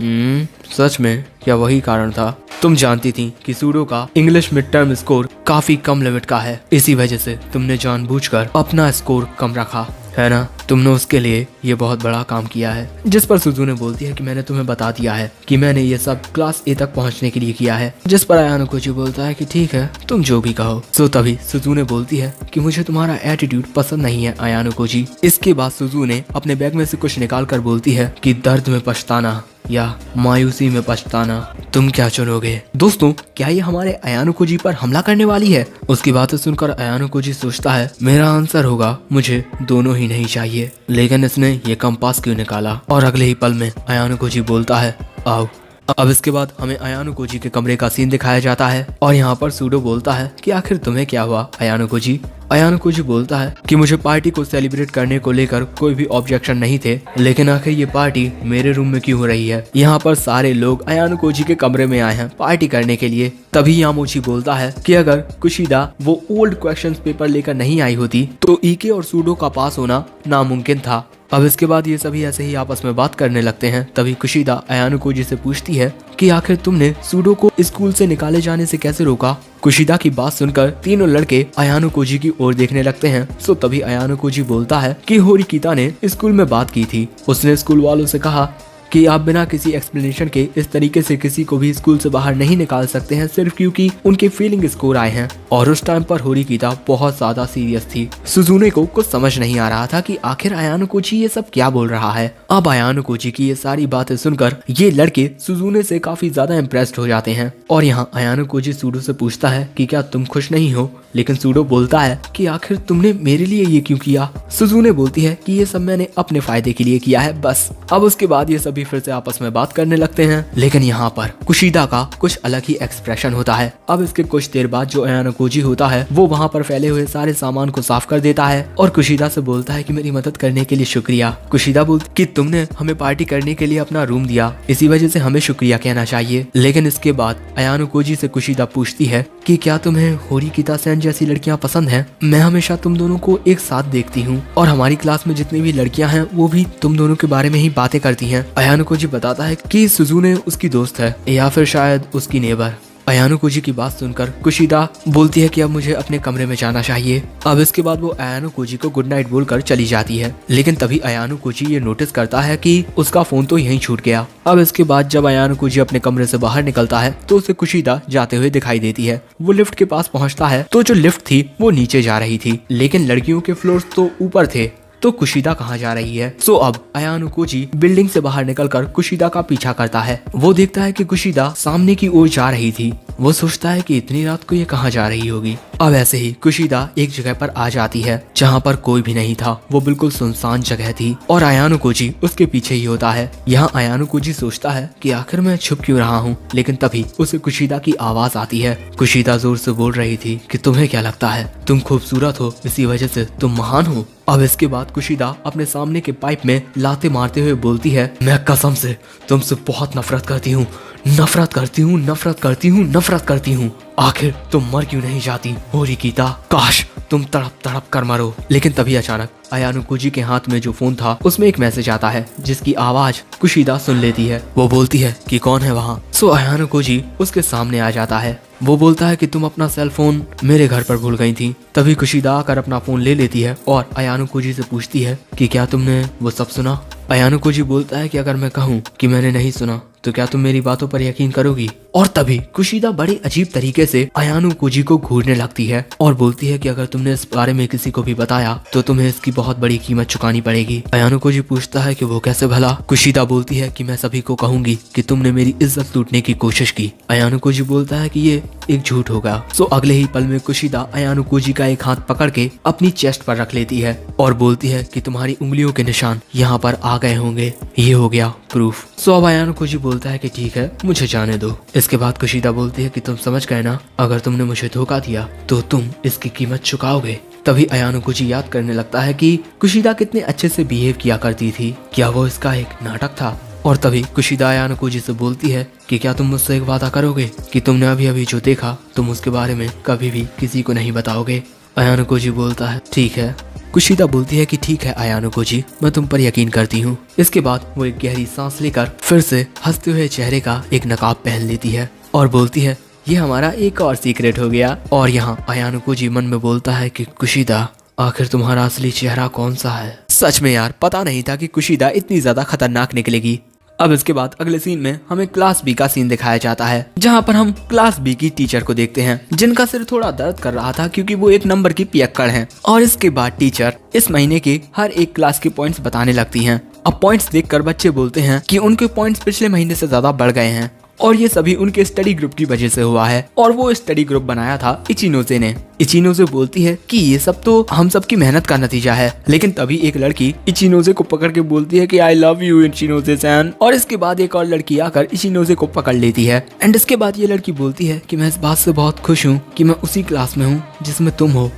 सच में क्या वही कारण था? तुम जानती थी कि सूडो का इंग्लिश मिड टर्म स्कोर काफी कम लिमिट का है, इसी वजह से तुमने जानबूझकर अपना स्कोर कम रखा है ना? तुमने उसके लिए ये बहुत बड़ा काम किया है। जिस पर सुजुने बोलती है कि मैंने तुम्हें बता दिया है कि मैंने ये सब क्लास ए तक पहुंचने के लिए किया है। जिस पर अयानो कोजी बोलता है कि ठीक है, तुम जो भी कहो। सो तभी सुजुने बोलती है कि मुझे तुम्हारा एटीट्यूड पसंद नहीं है अयानो कोजी। इसके बाद सुजुने अपने बैग में से कुछ निकाल कर बोलती है कि दर्द में पछताना या मायूसी में पछताना, तुम क्या चुनोगे? दोस्तों, क्या ये हमारे अयानो कोजी पर हमला करने वाली है? उसकी बातें सुनकर अयानो कोजी सोचता है मेरा आंसर होगा मुझे दोनों ही नहीं चाहिए, लेकिन इसने ये कंपास क्यों निकाला? और अगले ही पल में अयानो कोजी बोलता है आओ। अब इसके बाद हमें अयानो कोजी के कमरे का सीन दिखाया जाता है और यहाँ पर सूडो बोलता है कि आखिर तुम्हें क्या हुआ अयानो कोजी? अयानो कोजी बोलता है कि मुझे पार्टी को सेलिब्रेट करने को लेकर कोई भी ऑब्जेक्शन नहीं थे, लेकिन आखिर ये पार्टी मेरे रूम में क्यों हो रही है? यहाँ पर सारे लोग अयानो कोजी के कमरे में आए हैं पार्टी करने के लिए। तभी यामोची बोलता है कि अगर कुशिदा वो ओल्ड क्वेश्चन पेपर लेकर नहीं आई होती तो ईके और सूडो का पास होना नामुमकिन था। अब इसके बाद ये सभी ऐसे ही आपस में बात करने लगते हैं। तभी कुशिदा अयानो कोजी से पूछती है कि आखिर तुमने सूडो को स्कूल से निकाले जाने से कैसे रोका? कुशिदा की बात सुनकर तीनों लड़के अयानो कोजी की ओर देखने लगते हैं। सो तभी अयानो कोजी बोलता है कि होरिकिता ने स्कूल में बात की थी, उसने स्कूल वालों से कहा कि आप बिना किसी एक्सप्लेनेशन के इस तरीके से किसी को भी स्कूल से बाहर नहीं निकाल सकते हैं सिर्फ क्योंकि उनके फीलिंग स्कोर आए हैं। और उस टाइम पर होरिकिता बहुत ज्यादा सीरियस थी। सुजुने को कुछ समझ नहीं आ रहा था कि आखिर अयानो कोजी ये सब क्या बोल रहा है। अब अयानो कोजी की ये सारी बातें सुनकर ये लड़के सुजुने से काफी ज्यादा इम्प्रेस्ड हो जाते हैं और यहाँ अयानो कोजी सूडो से पूछता है कि क्या तुम खुश नहीं हो? लेकिन सूडो बोलता है कि आखिर तुमने मेरे लिए ये क्यों किया? सुजुने बोलती है कि ये सब मैंने अपने फायदे के लिए किया है बस। अब उसके बाद ये सभी फिर से आपस में बात करने लगते हैं, लेकिन यहाँ पर कुशिदा का कुछ अलग ही एक्सप्रेशन होता है। अब इसके कुछ देर बाद जो अयानो कोजी होता है वो वहाँ पर फैले हुए सारे सामान को साफ कर देता है और कुशिदा से बोलता है कि मेरी मदद करने के लिए शुक्रिया। कुशिदा बोलती कि तुमने हमें पार्टी करने के लिए अपना रूम दिया, इसी वजह से हमें शुक्रिया कहना चाहिए। लेकिन इसके बाद अयानो कोजी से कुशिदा पूछती है कि क्या तुम्हें होरिकिता सेन जैसी लड़कियां पसंद हैं? मैं हमेशा तुम दोनों को एक साथ देखती हूँ और हमारी क्लास में जितनी भी लड़कियां हैं वो भी तुम दोनों के बारे में ही बातें करती हैं। अयानो कोजी बताता है कि सुजुने उसकी दोस्त है या फिर शायद उसकी नेबर। अयानो कोजी की बात सुनकर कुशिदा बोलती है कि अब मुझे अपने कमरे में जाना चाहिए। अब इसके बाद वो अयानो कोजी को गुड नाइट बोलकर चली जाती है, लेकिन तभी अयानो कोजी ये नोटिस करता है कि उसका फोन तो यहीं छूट गया। अब इसके बाद जब अयानो कोजी अपने कमरे से बाहर निकलता है तो उसे कुशिदा जाते हुए दिखाई देती है। वो लिफ्ट के पास पहुंचता है तो जो लिफ्ट थी वो नीचे जा रही थी, लेकिन लड़कियों के फ्लोर्स तो ऊपर थे, तो कुशिदा कहाँ जा रही है? सो अब अयानो कोजी बिल्डिंग से बाहर निकलकर कुशिदा का पीछा करता है। वो देखता है कि कुशिदा सामने की ओर जा रही थी। वो सोचता है कि इतनी रात को ये कहाँ जा रही होगी। अब ऐसे ही कुशिदा एक जगह पर आ जाती है जहाँ पर कोई भी नहीं था, वो बिल्कुल सुनसान जगह थी और अयानो कोजी उसके पीछे ही होता है। यहाँ अयानो कोजी सोचता है कि आखिर मैं छुप क्यों रहा हूँ, लेकिन तभी उसे कुशिदा की आवाज आती है। कुशिदा जोर से बोल रही थी कि तुम्हें क्या लगता है तुम खूबसूरत हो, इसी वजह से तुम महान हो। अब इसके बाद कुशिदा अपने सामने के पाइप में लाते मारते हुए बोलती है मैं कसम से तुमसे बहुत नफरत करती हूँ, नफरत करती हूँ, नफरत करती हूँ, नफरत करती हूँ। आखिर तुम मर क्यों नहीं जाती होरिकिता? काश तुम तड़प तड़प कर मरो। लेकिन तभी अचानक अयानो कोजी के हाथ में जो फोन था उसमें एक मैसेज आता है जिसकी आवाज कुशिदा सुन लेती है। वो बोलती है कि कौन है वहाँ? सो अयानो कोजी उसके सामने आ जाता है। वो बोलता है कि तुम अपना सेल फोन मेरे घर पर भूल गई थी। तभी कुशिदा आकर अपना फोन ले लेती है और अयानो कोजी से पूछती है कि क्या तुमने वो सब सुना। अयानो कोजी बोलता है कि अगर मैं कहूँ कि मैंने नहीं सुना तो क्या तुम मेरी बातों पर यकीन करोगी। और तभी कुशिदा बड़े अजीब तरीके से अयानो कोजी को घूरने लगती है और बोलती है कि अगर तुमने इस बारे में किसी को भी बताया तो तुम्हें इसकी बहुत बड़ी कीमत चुकानी पड़ेगी। अयानो कोजी पूछता है कि वो कैसे भला। कुशिदा बोलती है कि मैं सभी को कहूंगी कि तुमने मेरी इज्जत लूटने की कोशिश की। अयानो कोजी बोलता है कि ये एक झूठ होगा। सो अगले ही पल में कुशिदा अयानो कोजी का एक हाथ पकड़ के अपनी चेस्ट पर रख लेती है और बोलती है कि तुम्हारी उंगलियों के निशान यहाँ पर आ गए होंगे, ये हो गया प्रूफ। सो अब अयानो कोजी बोलता है कि ठीक है, मुझे जाने दो। इसके बाद कुशिदा बोलती है कि तुम समझ गए ना, अगर तुमने मुझे धोखा दिया तो तुम इसकी कीमत चुकाओगे। तभी अयानो कोजी याद करने लगता है कि कुशिदा कितने अच्छे से बिहेव किया करती थी, क्या वो इसका एक नाटक था। और तभी कुशिदा अयानो कोजी से बोलती है कि क्या तुम मुझसे एक वादा करोगे कि तुमने अभी अभी जो देखा तुम उसके बारे में कभी भी किसी को नहीं बताओगे। अयानो कोजी बोलता है ठीक है। कुशिदा बोलती है कि ठीक है अयानो कोजी, मैं तुम पर यकीन करती हूँ। इसके बाद वो एक गहरी सांस लेकर फिर से हंसते हुए चेहरे का एक नकाब पहन लेती है और बोलती है ये हमारा एक और सीक्रेट हो गया। और यहाँ अयानो कोजी मन में बोलता है कि कुशिदा आखिर तुम्हारा असली चेहरा कौन सा है। सच में यार पता नहीं था कि कुशिदा इतनी ज्यादा खतरनाक निकलेगी। अब इसके बाद अगले सीन में हमें क्लास बी का सीन दिखाया जाता है, जहाँ पर हम क्लास बी की टीचर को देखते हैं जिनका सिर थोड़ा दर्द कर रहा था क्योंकि वो एक नंबर की पियक्कड़ हैं। और इसके बाद टीचर इस महीने के हर एक क्लास के पॉइंट्स बताने लगती हैं। अब पॉइंट्स देखकर बच्चे बोलते हैं कि उनके पॉइंट्स पिछले महीने से ज्यादा बढ़ गए हैं और ये सभी उनके स्टडी ग्रुप की वजह से हुआ है। और वो स्टडी ग्रुप बनाया था इचिनोजे ने। इचिनोजे बोलती है कि ये सब तो हम सब की मेहनत का नतीजा है। लेकिन तभी एक लड़की इचिनोजे को पकड़ के बोलती है कि आई लव यू इचिनोजे सैन। और इसके बाद एक और लड़की आकर इचिनोजे को पकड़ लेती है। एंड इसके बाद ये लड़की बोलती है कि मैं इस बात से बहुत खुश हूँ कि मैं उसी क्लास में हूँ जिसमें तुम हो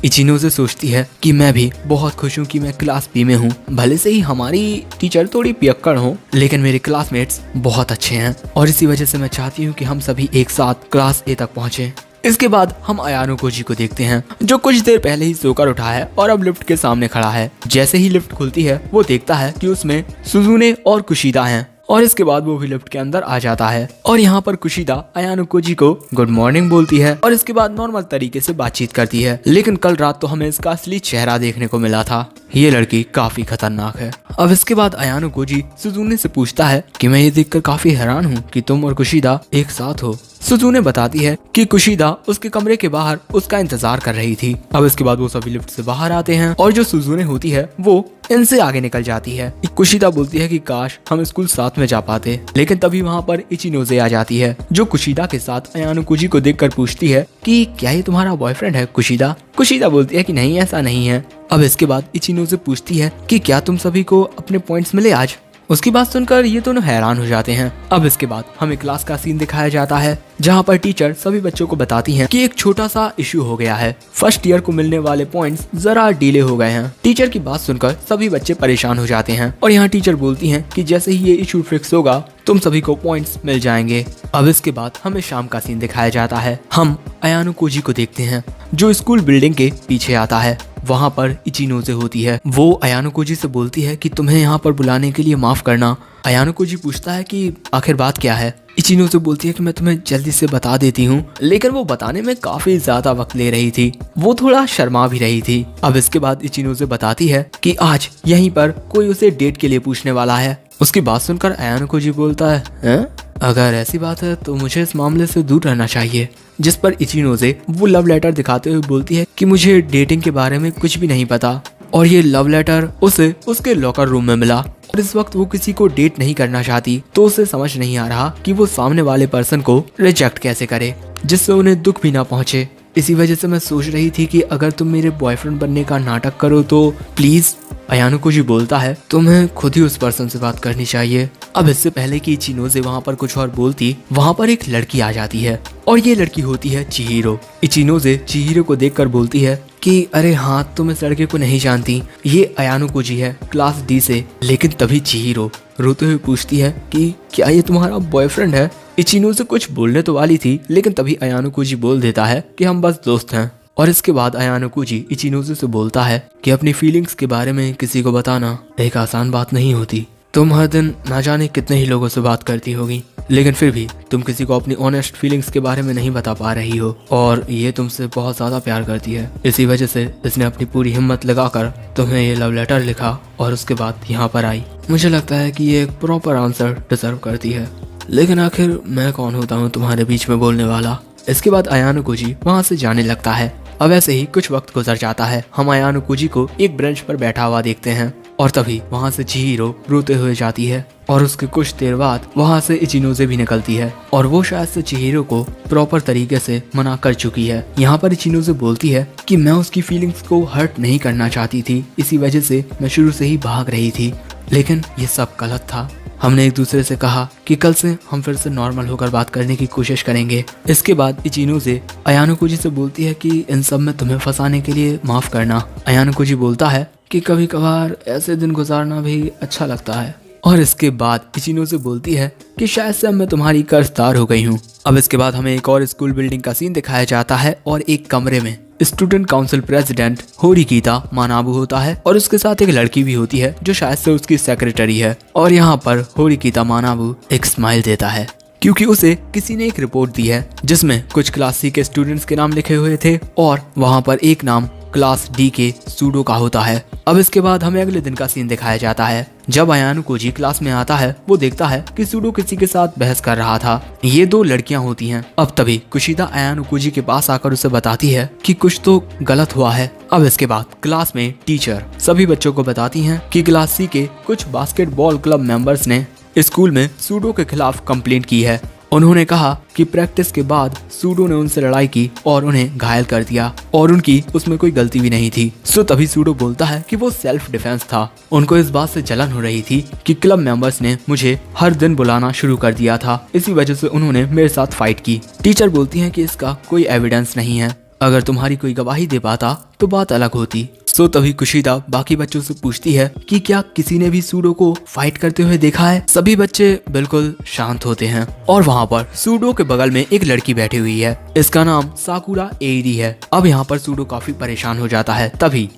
इचिनोजे सोचती है कि मैं भी बहुत खुश हूँ कि मैं क्लास बी में हूँ। भले से ही हमारी टीचर थोड़ी पियक्कड़ हो लेकिन मेरे क्लासमेट्स बहुत अच्छे हैं और इसी वजह से मैं चाहती हूँ कि हम सभी एक साथ क्लास ए तक पहुँचे। इसके बाद हम अयानो कोजी को देखते हैं जो कुछ देर पहले ही सोकर उठा है और अब लिफ्ट के सामने खड़ा है। जैसे ही लिफ्ट खुलती है वो देखता है कि उसमें सुजुने और कुशिदा हैं और इसके बाद वो भी लिफ्ट के अंदर आ जाता है। और यहाँ पर कुशिदा अयानो कोजी को गुड मॉर्निंग बोलती है और इसके बाद नॉर्मल तरीके से बातचीत करती है। लेकिन कल रात तो हमें इसका असली चेहरा देखने को मिला था, ये लड़की काफी खतरनाक है। अब इसके बाद अयानो कोजी सुजुने से पूछता है कि मैं ये देखकर काफी हैरान हूँ कि तुम और कुशिदा एक साथ हो। सुजुने बताती है कि कुशिदा उसके कमरे के बाहर उसका इंतजार कर रही थी। अब इसके बाद वो सभी लिफ्ट से बाहर आते हैं और जो सुजुने होती है वो इनसे आगे निकल जाती है। कुशिदा बोलती है कि काश हम स्कूल साथ में जा पाते। लेकिन तभी वहाँ पर इचिनोजे आ जाती है जो कुशिदा के साथ अयानो कोजी को देखकर पूछती है कि क्या ये तुम्हारा बॉयफ्रेंड है कुशिदा। कुशिदा बोलती है कि नहीं, ऐसा नहीं है। अब इसके बाद इचिनोजे पूछती है कि क्या तुम सभी को अपने पॉइंट्स मिले आज। उसकी बात सुनकर ये दोनों हैरान हो जाते हैं। अब इसके बाद हमें क्लास का सीन दिखाया जाता है जहाँ पर टीचर सभी बच्चों को बताती हैं कि एक छोटा सा इशू हो गया है। फर्स्ट ईयर को मिलने वाले पॉइंट्स जरा डिले हो गए हैं। टीचर की बात सुनकर सभी बच्चे परेशान हो जाते हैं और यहाँ टीचर बोलती हैं कि जैसे ही ये इशू फिक्स होगा तुम सभी को पॉइंट्स मिल जाएंगे। अब इसके बाद हमें शाम का सीन दिखाया जाता है। हम अयानो कोजी को देखते हैं जो स्कूल बिल्डिंग के पीछे आता है। वहाँ पर इचिनोजे होती है। वो अयानो कोजी से बोलती है कि तुम्हें यहाँ पर बुलाने के लिए माफ करना। अयानो कोजी पूछता है कि आखिर बात क्या है। इचिनोजे बोलती है कि मैं तुम्हें जल्दी से बता देती हूँ। लेकिन वो बताने में काफी ज्यादा वक्त ले रही थी, वो थोड़ा शर्मा भी रही थी। अब इसके बाद इचिनोजे बताती है कि आज यहीं पर कोई उसे डेट के लिए पूछने वाला है। उसकी बात सुनकर अयानो कोजी बोलता है अगर ऐसी बात है तो मुझे इस मामले से दूर रहना चाहिए। जिस पर इचिनोजे वो लव लेटर दिखाते हुए बोलती है कि मुझे डेटिंग के बारे में कुछ भी नहीं पता और ये लव लेटर उसे उसके लॉकर रूम में मिला और इस वक्त वो किसी को डेट नहीं करना चाहती तो उसे समझ नहीं आ रहा कि वो सामने वाले पर्सन को रिजेक्ट कैसे करे जिससे उन्हें दुख भी ना पहुंचे। इसी वजह से मैं सोच रही थी कि अगर तुम मेरे बॉयफ्रेंड बनने का नाटक करो तो प्लीज। अयानो कोजी बोलता है तुम्हें खुद ही उस पर्सन से बात करनी चाहिए। अब इससे पहले कि इचिनोजे वहाँ पर कुछ और बोलती, वहाँ पर एक लड़की आ जाती है और ये लड़की होती है चिहिरो। इचिनोजे चिहिरो को देखकर बोलती है कि अरे हाँ, तुम इस लड़के को नहीं जानती, ये अयानो कोजी है क्लास डी से। लेकिन तभी चिहिरो रोते हुए पूछती है कि क्या ये तुम्हारा बॉयफ्रेंड है। इचिनोजे कुछ बोलने तो वाली थी लेकिन तभी अयानो कोजी बोल देता है कि हम बस दोस्त हैं। और इसके बाद अयानो कोजी इचिनोजे से बोलता है कि अपनी फीलिंग्स के बारे में किसी को बताना एक आसान बात नहीं होती। तुम हर दिन ना जाने कितने ही लोगों से बात करती होगी लेकिन फिर भी तुम किसी को अपनी ऑनेस्ट फीलिंग्स के बारे में नहीं बता पा रही हो और ये तुमसे बहुत ज्यादा प्यार करती है। इसी वजह से इसने अपनी पूरी हिम्मत लगाकर तुम्हें ये लव लेटर लिखा और उसके बाद यहाँ पर आई। मुझे लगता है कि ये एक प्रॉपर आंसर डिजर्व करती है, लेकिन आखिर मैं कौन होता हूँ तुम्हारे बीच में बोलने वाला। इसके बाद अयानो कुजी वहाँ से जाने लगता है। अब ऐसे ही कुछ वक्त गुजर जाता है। हम अयानो कुजी को एक ब्रेंच पर बैठा हुआ देखते हैं और तभी वहाँ से चिहिरो रोते हुए जाती है और उसके कुछ देर बाद वहाँ से इचिनोजे भी निकलती है और वो शायद से चिहिरो को प्रॉपर तरीके से मना कर चुकी है। यहाँ पर इचिनोजे बोलती है कि मैं उसकी फीलिंग्स को हर्ट नहीं करना चाहती थी, इसी वजह से मैं शुरू से ही भाग रही थी, लेकिन ये सब गलत था। हमने एक दूसरे से कहा कि कल से हम फिर से नॉर्मल होकर बात करने की कोशिश करेंगे। इसके बाद इचिनोजे अयानो कुजी से बोलती है कि इन सब में तुम्हें फंसाने के लिए माफ करना। अयानो कुजी बोलता है कि कभी कभार ऐसे दिन गुजारना भी अच्छा लगता है। और इसके बाद इचिनोजे बोलती है कि शायद से मैं तुम्हारी कर्जदार हो गई हूँ। अब इसके बाद हमें एक और स्कूल बिल्डिंग का सीन दिखाया जाता है और एक कमरे में स्टूडेंट काउंसिल प्रेसिडेंट होरिकीता मानाबू होता है और उसके साथ एक लड़की भी होती है जो शायद से उसकी सेक्रेटरी है। और यहाँ पर होरिकीता मानाबू एक स्माइल देता है क्योंकि उसे किसी ने एक रिपोर्ट दी है जिसमें कुछ क्लास सी के स्टूडेंट्स के नाम लिखे हुए थे और वहाँ पर एक नाम क्लास डी के सूडो का होता है। अब इसके बाद हमें अगले दिन का सीन दिखाया जाता है। जब अयानो कुजी क्लास में आता है वो देखता है कि सूडो किसी के साथ बहस कर रहा था। ये दो लड़कियां होती हैं। अब तभी कुशिदा अयानो कुजी के पास आकर उसे बताती है कि कुछ तो गलत हुआ है। अब इसके बाद क्लास में टीचर सभी बच्चों को बताती हैं कि क्लास सी के कुछ बास्केटबॉल क्लब मेंबर्स ने स्कूल में सूडो के खिलाफ कंप्लेंट की है। उन्होंने कहा कि प्रैक्टिस के बाद सूडो ने उनसे लड़ाई की और उन्हें घायल कर दिया और उनकी उसमें कोई गलती भी नहीं थी। सो तभी सूडो बोलता है कि वो सेल्फ डिफेंस था। उनको इस बात से जलन हो रही थी कि क्लब मेंबर्स ने मुझे हर दिन बुलाना शुरू कर दिया था, इसी वजह से उन्होंने मेरे साथ फाइट की। टीचर बोलती है कि इसका कोई एविडेंस नहीं है, अगर तुम्हारी कोई गवाही दे पाता तो बात अलग होती। सो तभी कुशिदा बाकी बच्चों से पूछती है कि क्या किसी ने भी सूडो को फाइट करते हुए देखा है। सभी बच्चे बिल्कुल शांत होते हैं और वहाँ पर सूडो के बगल में एक लड़की बैठी हुई है। इसका नाम साकुरा एरी है। अब यहाँ पर सूडो काफी परेशान हो जाता है। तभी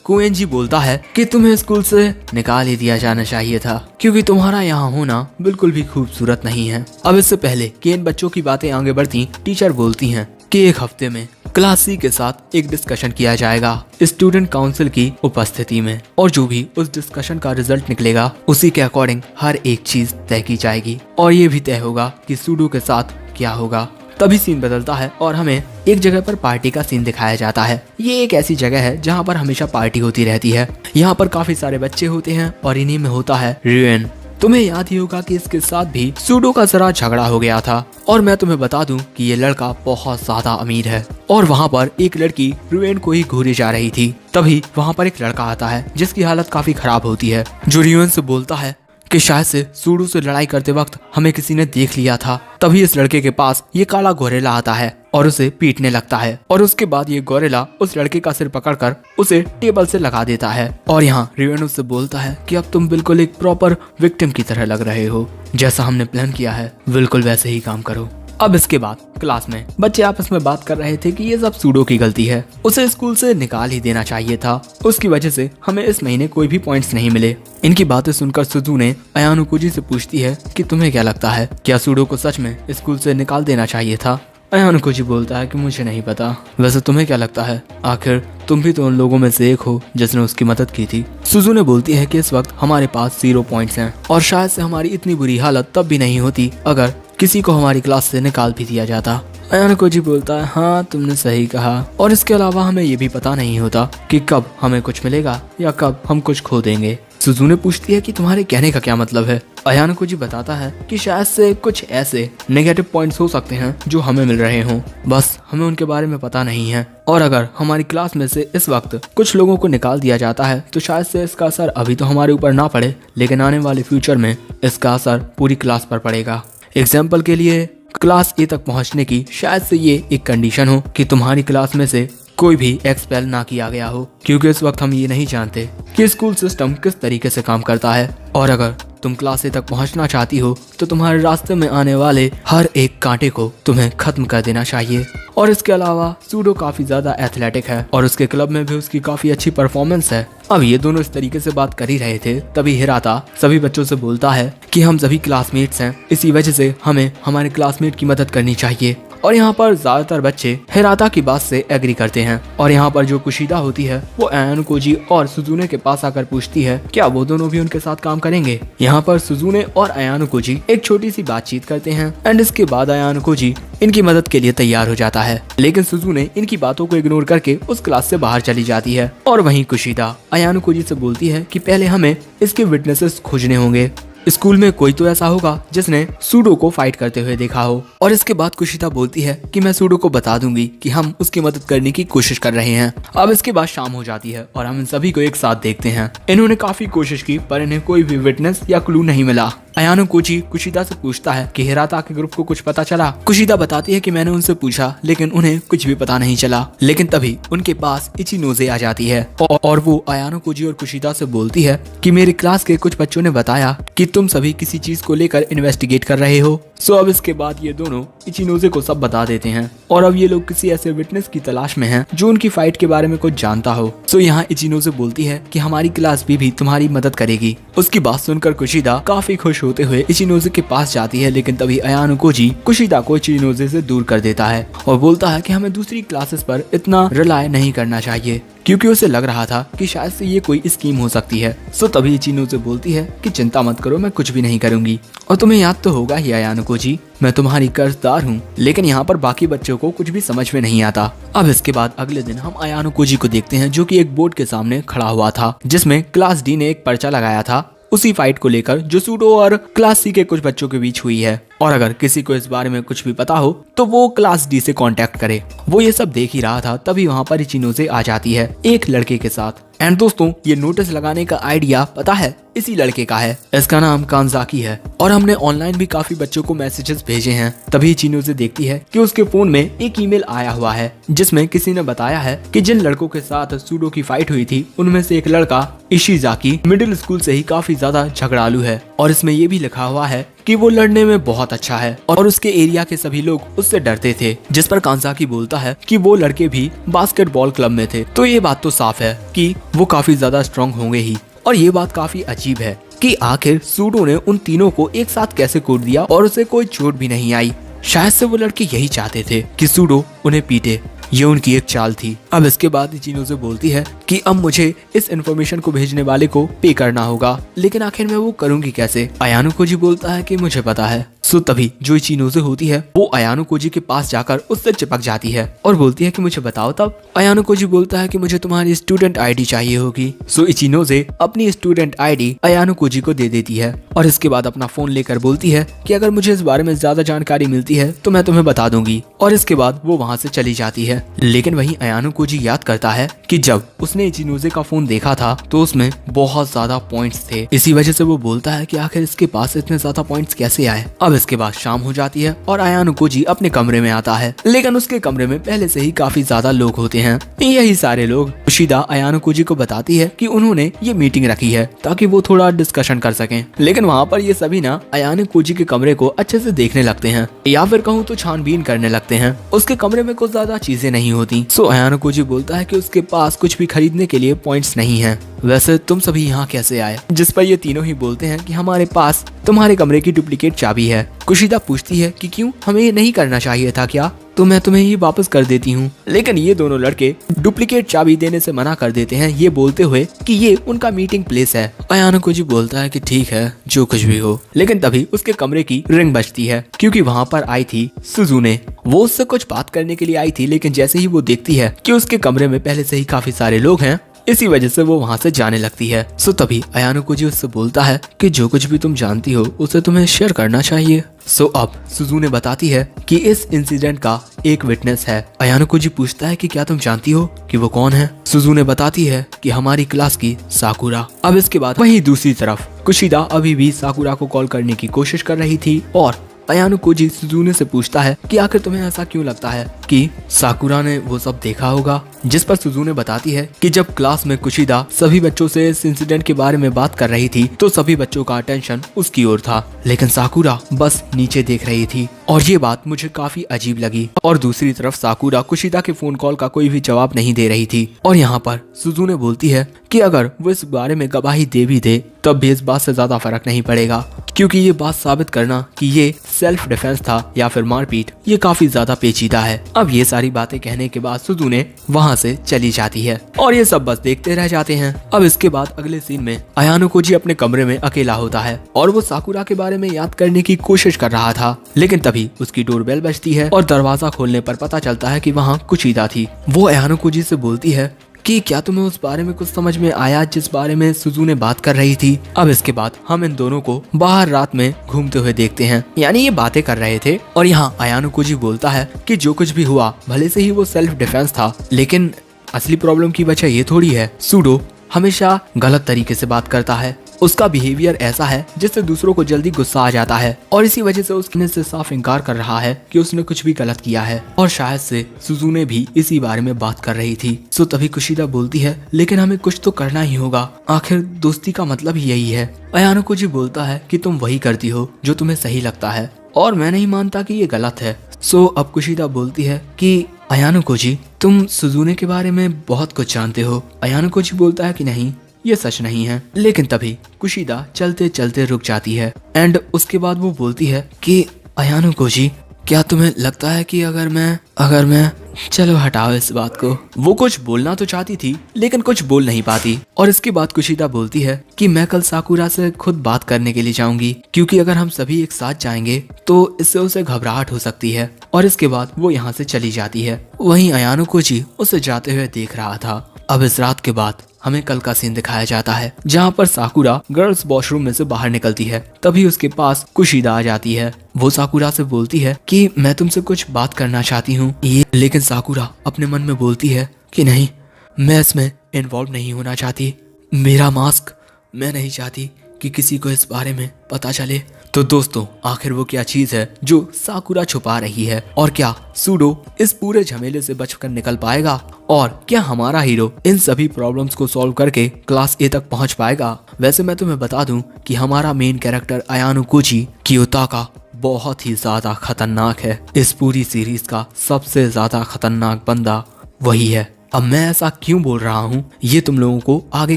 कोएंजी बोलता है कि तुम्हें स्कूल से निकाल ही दिया जाना चाहिए था क्योंकि तुम्हारा यहाँ होना बिल्कुल भी खूबसूरत नहीं है। अब इससे पहले कि इन बच्चों की बातें आगे बढ़ती, टीचर बोलती हैं कि एक हफ्ते में क्लास सी के साथ एक डिस्कशन किया जाएगा स्टूडेंट काउंसिल की उपस्थिति में और जो भी उस डिस्कशन का रिजल्ट निकलेगा उसी के अकॉर्डिंग हर एक चीज तय की जाएगी और ये भी तय होगा कि सूडो के साथ क्या होगा। तभी सीन बदलता है और हमें एक जगह पर पार्टी का सीन दिखाया जाता है। ये एक ऐसी जगह है जहाँ पर हमेशा पार्टी होती रहती है। यहाँ पर काफी सारे बच्चे होते हैं और इन्हीं में होता है रियन। तुम्हें याद ही होगा कि इसके साथ भी सूडो का जरा झगड़ा हो गया था और मैं तुम्हें बता दूं कि ये लड़का बहुत ज्यादा अमीर है और वहाँ पर एक लड़की रियन को ही घूरे जा रही थी। तभी वहाँ पर एक लड़का आता है जिसकी हालत काफी खराब होती है, जो रियन से बोलता है कि शायद से सूडो से लड़ाई करते वक्त हमें किसी ने देख लिया था। तभी इस लड़के के पास ये काला गोरेला आता है और उसे पीटने लगता है और उसके बाद ये गोरेला उस लड़के का सिर पकड़कर उसे टेबल से लगा देता है। और यहाँ रिवेन उससे बोलता है कि अब तुम बिल्कुल एक प्रॉपर विक्टिम की तरह लग रहे हो, जैसा हमने प्लान किया है बिल्कुल वैसे ही काम करो। अब इसके बाद क्लास में बच्चे आपस में बात कर रहे थे कि ये सब सूडो की गलती है, उसे स्कूल से निकाल ही देना चाहिए था, उसकी वजह से हमें इस महीने कोई भी पॉइंट्स नहीं मिले। इनकी बातें सुनकर सुजुने अयानो कुजी से पूछती है कि तुम्हें क्या लगता है, क्या सूडो को सच में स्कूल से निकाल देना चाहिए था। अयानो कुजी बोलता है कि मुझे नहीं पता, वैसे तुम्हें क्या लगता है, आखिर तुम भी तो उन लोगों में से एक हो जिसने उसकी मदद की थी। सुजुने बोलती है कि इस वक्त हमारे पास 0 पॉइंट्स हैं और शायद से हमारी इतनी बुरी हालत तब भी नहीं होती अगर किसी को हमारी क्लास से निकाल भी दिया जाता। अयानो कुजी बोलता है हाँ तुमने सही कहा, और इसके अलावा हमें ये भी पता नहीं होता कि कब हमें कुछ मिलेगा या कब हम कुछ खो देंगे। सुजुने पूछती है कि तुम्हारे कहने का क्या मतलब है। अयानो कुजी बताता है कि शायद से कुछ ऐसे नेगेटिव पॉइंट्स हो सकते हैं जो हमें मिल रहे हों, बस हमें उनके बारे में पता नहीं है। और अगर हमारी क्लास में से इस वक्त कुछ लोगों को निकाल दिया जाता है तो शायद से इसका असर अभी तो हमारे ऊपर ना पड़े, लेकिन आने वाले फ्यूचर में इसका असर पूरी क्लास पर पड़ेगा। एग्जाम्पल के लिए क्लास ए तक पहुंचने की शायद से ये एक कंडीशन हो कि तुम्हारी क्लास में से कोई भी एक्सपेल ना किया गया हो, क्योंकि इस वक्त हम ये नहीं जानते कि स्कूल सिस्टम किस तरीके से काम करता है। और अगर तुम क्लास ए तक पहुंचना चाहती हो तो तुम्हारे रास्ते में आने वाले हर एक कांटे को तुम्हें खत्म कर देना चाहिए। और इसके अलावा सूडो काफी ज्यादा एथलेटिक है और उसके क्लब में भी उसकी काफी अच्छी परफॉर्मेंस है। अब ये दोनों इस तरीके से बात कर ही रहे थे, तभी हिराता सभी बच्चों से बोलता है कि हम सभी क्लासमेट्स हैं, इसी वजह से हमें हमारे क्लासमेट की मदद करनी चाहिए। और यहाँ पर ज्यादातर बच्चे हिराता की बात से एग्री करते हैं। और यहाँ पर जो कुशिदा होती है वो अयानो कोजी और सुजुने के पास आकर पूछती है क्या वो दोनों भी उनके साथ काम करेंगे। यहाँ पर सुजुने और अयानो कोजी एक छोटी सी बातचीत करते हैं एंड इसके बाद अयानो कोजी इनकी मदद के लिए तैयार हो जाता है, लेकिन सुजुने इनकी बातों को इग्नोर करके उस क्लास से बाहर चली जाती है। और वहीं कुशिदा अयानो कोजी से बोलती है कि पहले हमें इसके विटनेसेस खोजने होंगे, स्कूल में कोई तो ऐसा होगा जिसने सूडो को फाइट करते हुए देखा हो। और इसके बाद कुशिदा बोलती है कि मैं सूडो को बता दूंगी कि हम उसकी मदद करने की कोशिश कर रहे हैं। अब इसके बाद शाम हो जाती है और हम इन सभी को एक साथ देखते हैं। इन्होंने काफी कोशिश की पर इन्हें कोई भी विटनेस या क्लू नहीं मिला। अयानो कोजी कुशिदा से पूछता है कि हिराता के ग्रुप को कुछ पता चला। कुशिदा बताती है कि मैंने उनसे पूछा लेकिन उन्हें कुछ भी पता नहीं चला। लेकिन तभी उनके पास इचिनोजे आ जाती है और वो अयानो कोजी और कुशिदा से बोलती है कि मेरी क्लास के कुछ बच्चों ने बताया कि तुम सभी किसी चीज को लेकर इन्वेस्टिगेट कर रहे हो। सो अब इसके बाद ये दोनों इचिनोजे को सब बता देते हैं और अब ये लोग किसी ऐसे विटनेस की तलाश में हैं जो उनकी फाइट के बारे में कुछ जानता हो। सो यहाँ इचिनोजे बोलती है कि हमारी क्लास भी तुम्हारी मदद करेगी। उसकी बात सुनकर कुशिदा काफी खुश होते हुए इचिनोजे के पास जाती है, लेकिन तभी अयानो कोजी कुशिदा को इचिनोजे से दूर कर देता है और बोलता है कि हमें दूसरी क्लासेस पर इतना रिलाय नहीं करना चाहिए, क्योंकि उसे लग रहा था कि शायद से ये कोई स्कीम हो सकती है। सो तभी इचिनोजे बोलती है कि चिंता मत करो, मैं कुछ भी नहीं करूंगी। और तुम्हें याद तो होगा ही अयानो कोजी, मैं तुम्हारी कर्जदार हूँ। लेकिन यहाँ पर बाकी बच्चों को कुछ भी समझ में नहीं आता। अब इसके बाद अगले दिन हम अयानो कोजी को देखते हैं जो कि एक बोर्ड के सामने खड़ा हुआ था जिसमें क्लास डी ने एक पर्चा लगाया था उसी फाइट को लेकर जो सूडो और क्लास सी के कुछ बच्चों के बीच हुई है। और अगर किसी को इस बारे में कुछ भी पता हो तो वो क्लास डी से कांटेक्ट करे। वो ये सब देख ही रहा था, तभी वहाँ पर इचिनोजे आ जाती है एक लड़के के साथ। एंड दोस्तों ये नोटिस लगाने का आइडिया पता है इसी लड़के का है, इसका नाम कांजाकी है और हमने ऑनलाइन भी काफी बच्चों को मैसेजेस भेजे हैं। तभी इचिनोजे देखती है कि उसके फोन में एक ईमेल आया हुआ है जिसमें किसी ने बताया है कि जिन लड़कों के साथ सूडो की फाइट हुई थी उनमें से एक लड़का इशिजाकी मिडिल स्कूल से ही काफी ज्यादा झगड़ालू है। और इसमें ये भी लिखा हुआ है कि वो लड़ने में बहुत अच्छा है और उसके एरिया के सभी लोग उससे डरते थे। जिस पर कांजाकी बोलता है कि वो लड़के भी बास्केटबॉल क्लब में थे, तो ये बात तो साफ है कि वो काफी ज्यादा स्ट्रांग होंगे ही। और ये बात काफी अजीब है कि आखिर सूडो ने उन तीनों को एक साथ कैसे कूट दिया और उसे कोई चोट भी नहीं आई। शायद से वो लड़के यही चाहते थे कि सूडो उन्हें पीटे, ये उनकी एक चाल थी। अब इसके बाद इचिनोजे बोलती है कि अब मुझे इस इन्फॉर्मेशन को भेजने वाले को पे करना होगा, लेकिन आखिर मैं वो करूंगी कैसे। अयानो कोजी बोलता है कि मुझे पता है। सो तभी जो इचिनोजे होती है वो अयानो कोजी के पास जाकर उससे चिपक जाती है और बोलती है कि मुझे बताओ। तब अयानो कोजी बोलता है कि मुझे तुम्हारी स्टूडेंट आईडी चाहिए होगी। सो इचिनोजे अपनी स्टूडेंट आईडी अयानो कोजी को दे देती है और इसके बाद अपना फोन लेकर बोलती है कि अगर मुझे इस बारे में ज्यादा जानकारी मिलती है तो मैं तुम्हें बता दूंगी। और इसके बाद वो वहाँ से चली जाती है। लेकिन वहीं अयानो कोजी याद करता है कि जब उसने इचिनोजे का फोन देखा था तो उसमें बहुत ज्यादा पॉइंट्स थे। इसी वजह से वो बोलता है कि आखिर इसके पास इतने ज्यादा पॉइंट्स कैसे आए। अब इसके बाद शाम हो जाती है और अयानो कोजी अपने कमरे में आता है, लेकिन उसके कमरे में पहले से ही काफी ज्यादा लोग होते हैं। यही सारे लोग कुशिदा अयानो कोजी को बताती है कि उन्होंने ये मीटिंग रखी है ताकि वो थोड़ा डिस्कशन कर सकें। लेकिन वहाँ पर ये सभी ना अयानो कोजी के कमरे को अच्छे से देखने लगते हैं, या फिर कहूँ तो छानबीन करने लगते हैं। उसके कमरे में कुछ ज्यादा चीजें नहीं होती। सो अयानो कोजी बोलता है कि उसके पास कुछ भी खरीदने के लिए पॉइंट्स नहीं है। वैसे तुम सभी यहाँ कैसे आए? जिस पर ये तीनों ही बोलते हैं कि हमारे पास तुम्हारे कमरे की डुप्लीकेट चाबी है। कुशिदा पूछती है कि क्यों, हमें ये नहीं करना चाहिए था क्या? तो मैं तुम्हें ये वापस कर देती हूँ। लेकिन ये दोनों लड़के डुप्लीकेट चाबी देने से मना कर देते हैं, ये बोलते हुए कि ये उनका मीटिंग प्लेस है। अयानो कोजी बोलता है कि ठीक है जो कुछ भी हो। लेकिन तभी उसके कमरे की रिंग बजती है क्योंकि वहाँ पर आई थी सुजुने। वो उससे कुछ बात करने के लिए आई थी, लेकिन जैसे ही वो देखती है कि उसके कमरे में पहले से ही काफी सारे लोग हैं, इसी वजह से वो वहाँ से जाने लगती है। सो तभी अयानो कोजी उससे बोलता है कि जो कुछ भी तुम जानती हो उसे तुम्हें शेयर करना चाहिए। सो अब सुजुने बताती है कि इस इंसिडेंट का एक विटनेस है। अयानो कोजी पूछता है कि क्या तुम जानती हो कि वो कौन है? सुजुने बताती है कि हमारी क्लास की साकुरा। अब इसके बाद वहीं दूसरी तरफ कुशिदा अभी भी साकुरा को कॉल करने की कोशिश कर रही थी और अयानो कोजी सुजुने से पूछता है कि आखिर तुम्हें ऐसा क्यों लगता है कि साकुरा ने वो सब देखा होगा। जिस पर सुजुने बताती है कि जब क्लास में कुशिदा सभी बच्चों से इस इंसिडेंट के बारे में बात कर रही थी तो सभी बच्चों का अटेंशन उसकी ओर था, लेकिन साकुरा बस नीचे देख रही थी और ये बात मुझे काफी अजीब लगी। और दूसरी तरफ साकुरा कुशिदा के फोन कॉल का कोई भी जवाब नहीं दे रही थी। और यहाँ पर सुजुने बोलती है कि अगर वो इस बारे में गवाही दे भी दे तब भी इस बात से ज्यादा फर्क नहीं पड़ेगा, क्योंकि ये बात साबित करना कि ये सेल्फ डिफेंस था या फिर मारपीट, ये काफी ज्यादा पेचीदा है। अब ये सारी बातें कहने के बाद सुजुने वहाँ से चली जाती है और ये सब बस देखते रह जाते हैं। अब इसके बाद अगले सीन में अयानो कोजी अपने कमरे में अकेला होता है और वो साकुरा के बारे में याद करने की कोशिश कर रहा था, लेकिन तभी उसकी डोरबेल बजती है और दरवाजा खोलने पर पता चलता है कि वहाँ कुशिदा थी। वो अयानो कोजी से बोलती है कि क्या तुम्हें उस बारे में कुछ समझ में आया जिस बारे में सुजुने बात कर रही थी। अब इसके बाद हम इन दोनों को बाहर रात में घूमते हुए देखते हैं, यानी ये बातें कर रहे थे। और यहाँ अयानो कोजी बोलता है कि जो कुछ भी हुआ भले से ही वो सेल्फ डिफेंस था, लेकिन असली प्रॉब्लम की वजह ये थोड़ी है सूडो हमेशा गलत तरीके से बात करता है। उसका बिहेवियर ऐसा है जिससे दूसरों को जल्दी गुस्सा आ जाता है और इसी वजह से उसने से साफ इनकार कर रहा है कि उसने कुछ भी गलत किया है। और शायद से सुजुने भी इसी बारे में बात कर रही थी। सो तभी कुशिदा बोलती है लेकिन हमें कुछ तो करना ही होगा, आखिर दोस्ती का मतलब ही यही है। अयानो कोजी बोलता है कि तुम वही करती हो जो तुम्हें सही लगता है और मैं नहीं मानता कि ये गलत है। सो अब कुशिदा बोलती है कि अयानो कोजी तुम सुजुने के बारे में बहुत कुछ जानते हो। अयानो कोजी बोलता है कि नहीं, ये सच नहीं है। लेकिन तभी कुशिदा चलते चलते रुक जाती है एंड उसके बाद वो बोलती है कि अयानो कोजी क्या तुम्हें लगता है कि अगर मैं चलो हटाओ इस बात को। वो कुछ बोलना तो चाहती थी लेकिन कुछ बोल नहीं पाती। और इसके बाद कुशिदा बोलती है कि मैं कल साकुरा से खुद बात करने के लिए जाऊंगी, क्योंकि अगर हम सभी एक साथ जाएंगे तो इससे उसे घबराहट हो सकती है। और इसके बाद वो यहाँ से चली जाती है। वहीं अयानो कोजी उसे जाते हुए देख रहा था। अब इस रात के बाद हमें कल का सीन दिखाया जाता है जहाँ पर साकुरा गर्ल्स वॉशरूम में से बाहर निकलती है। तभी उसके पास कुशिदा आ जाती है। वो साकुरा से बोलती है कि मैं तुमसे कुछ बात करना चाहती हूँ, लेकिन साकुरा अपने मन में बोलती है कि नहीं, मैं इसमें इन्वॉल्व नहीं होना चाहती। मेरा मास्क, मैं नहीं चाहती कि किसी को इस बारे में पता चले। तो दोस्तों आखिर वो क्या चीज है जो साकुरा छुपा रही है और क्या सूडो इस पूरे झमेले से बचकर निकल पाएगा और क्या हमारा हीरो इन सभी प्रॉब्लम्स को सॉल्व करके क्लास ए तक पहुंच पाएगा। वैसे मैं तुम्हें बता दूं कि हमारा मेन कैरेक्टर अयानो कोजी कियोताका बहुत ही ज्यादा खतरनाक है। इस पूरी सीरीज का सबसे ज्यादा खतरनाक बंदा वही है। अब मैं ऐसा क्यों बोल रहा हूँ ये तुम लोगों को आगे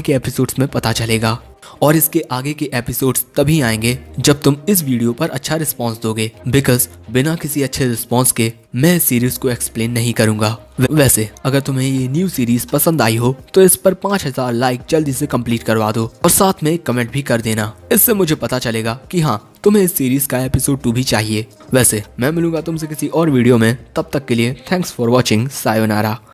के एपिसोड्स में पता चलेगा और इसके आगे के एपिसोड्स तभी आएंगे जब तुम इस वीडियो पर अच्छा रिस्पांस दोगे, बिकॉज बिना किसी अच्छे रिस्पांस के मैं इस सीरीज को एक्सप्लेन नहीं करूंगा। वैसे अगर तुम्हें ये न्यू सीरीज पसंद आई हो तो इस पर 5000 लाइक जल्दी से कंप्लीट करवा दो और साथ में कमेंट भी कर देना। इससे मुझे पता चलेगा कि हाँ तुम्हें इस सीरीज का एपिसोड 2 भी चाहिए। वैसे मैं मिलूंगा तुमसे किसी और वीडियो में, तब तक के लिए थैंक्स फॉर वॉचिंग, सायोनारा।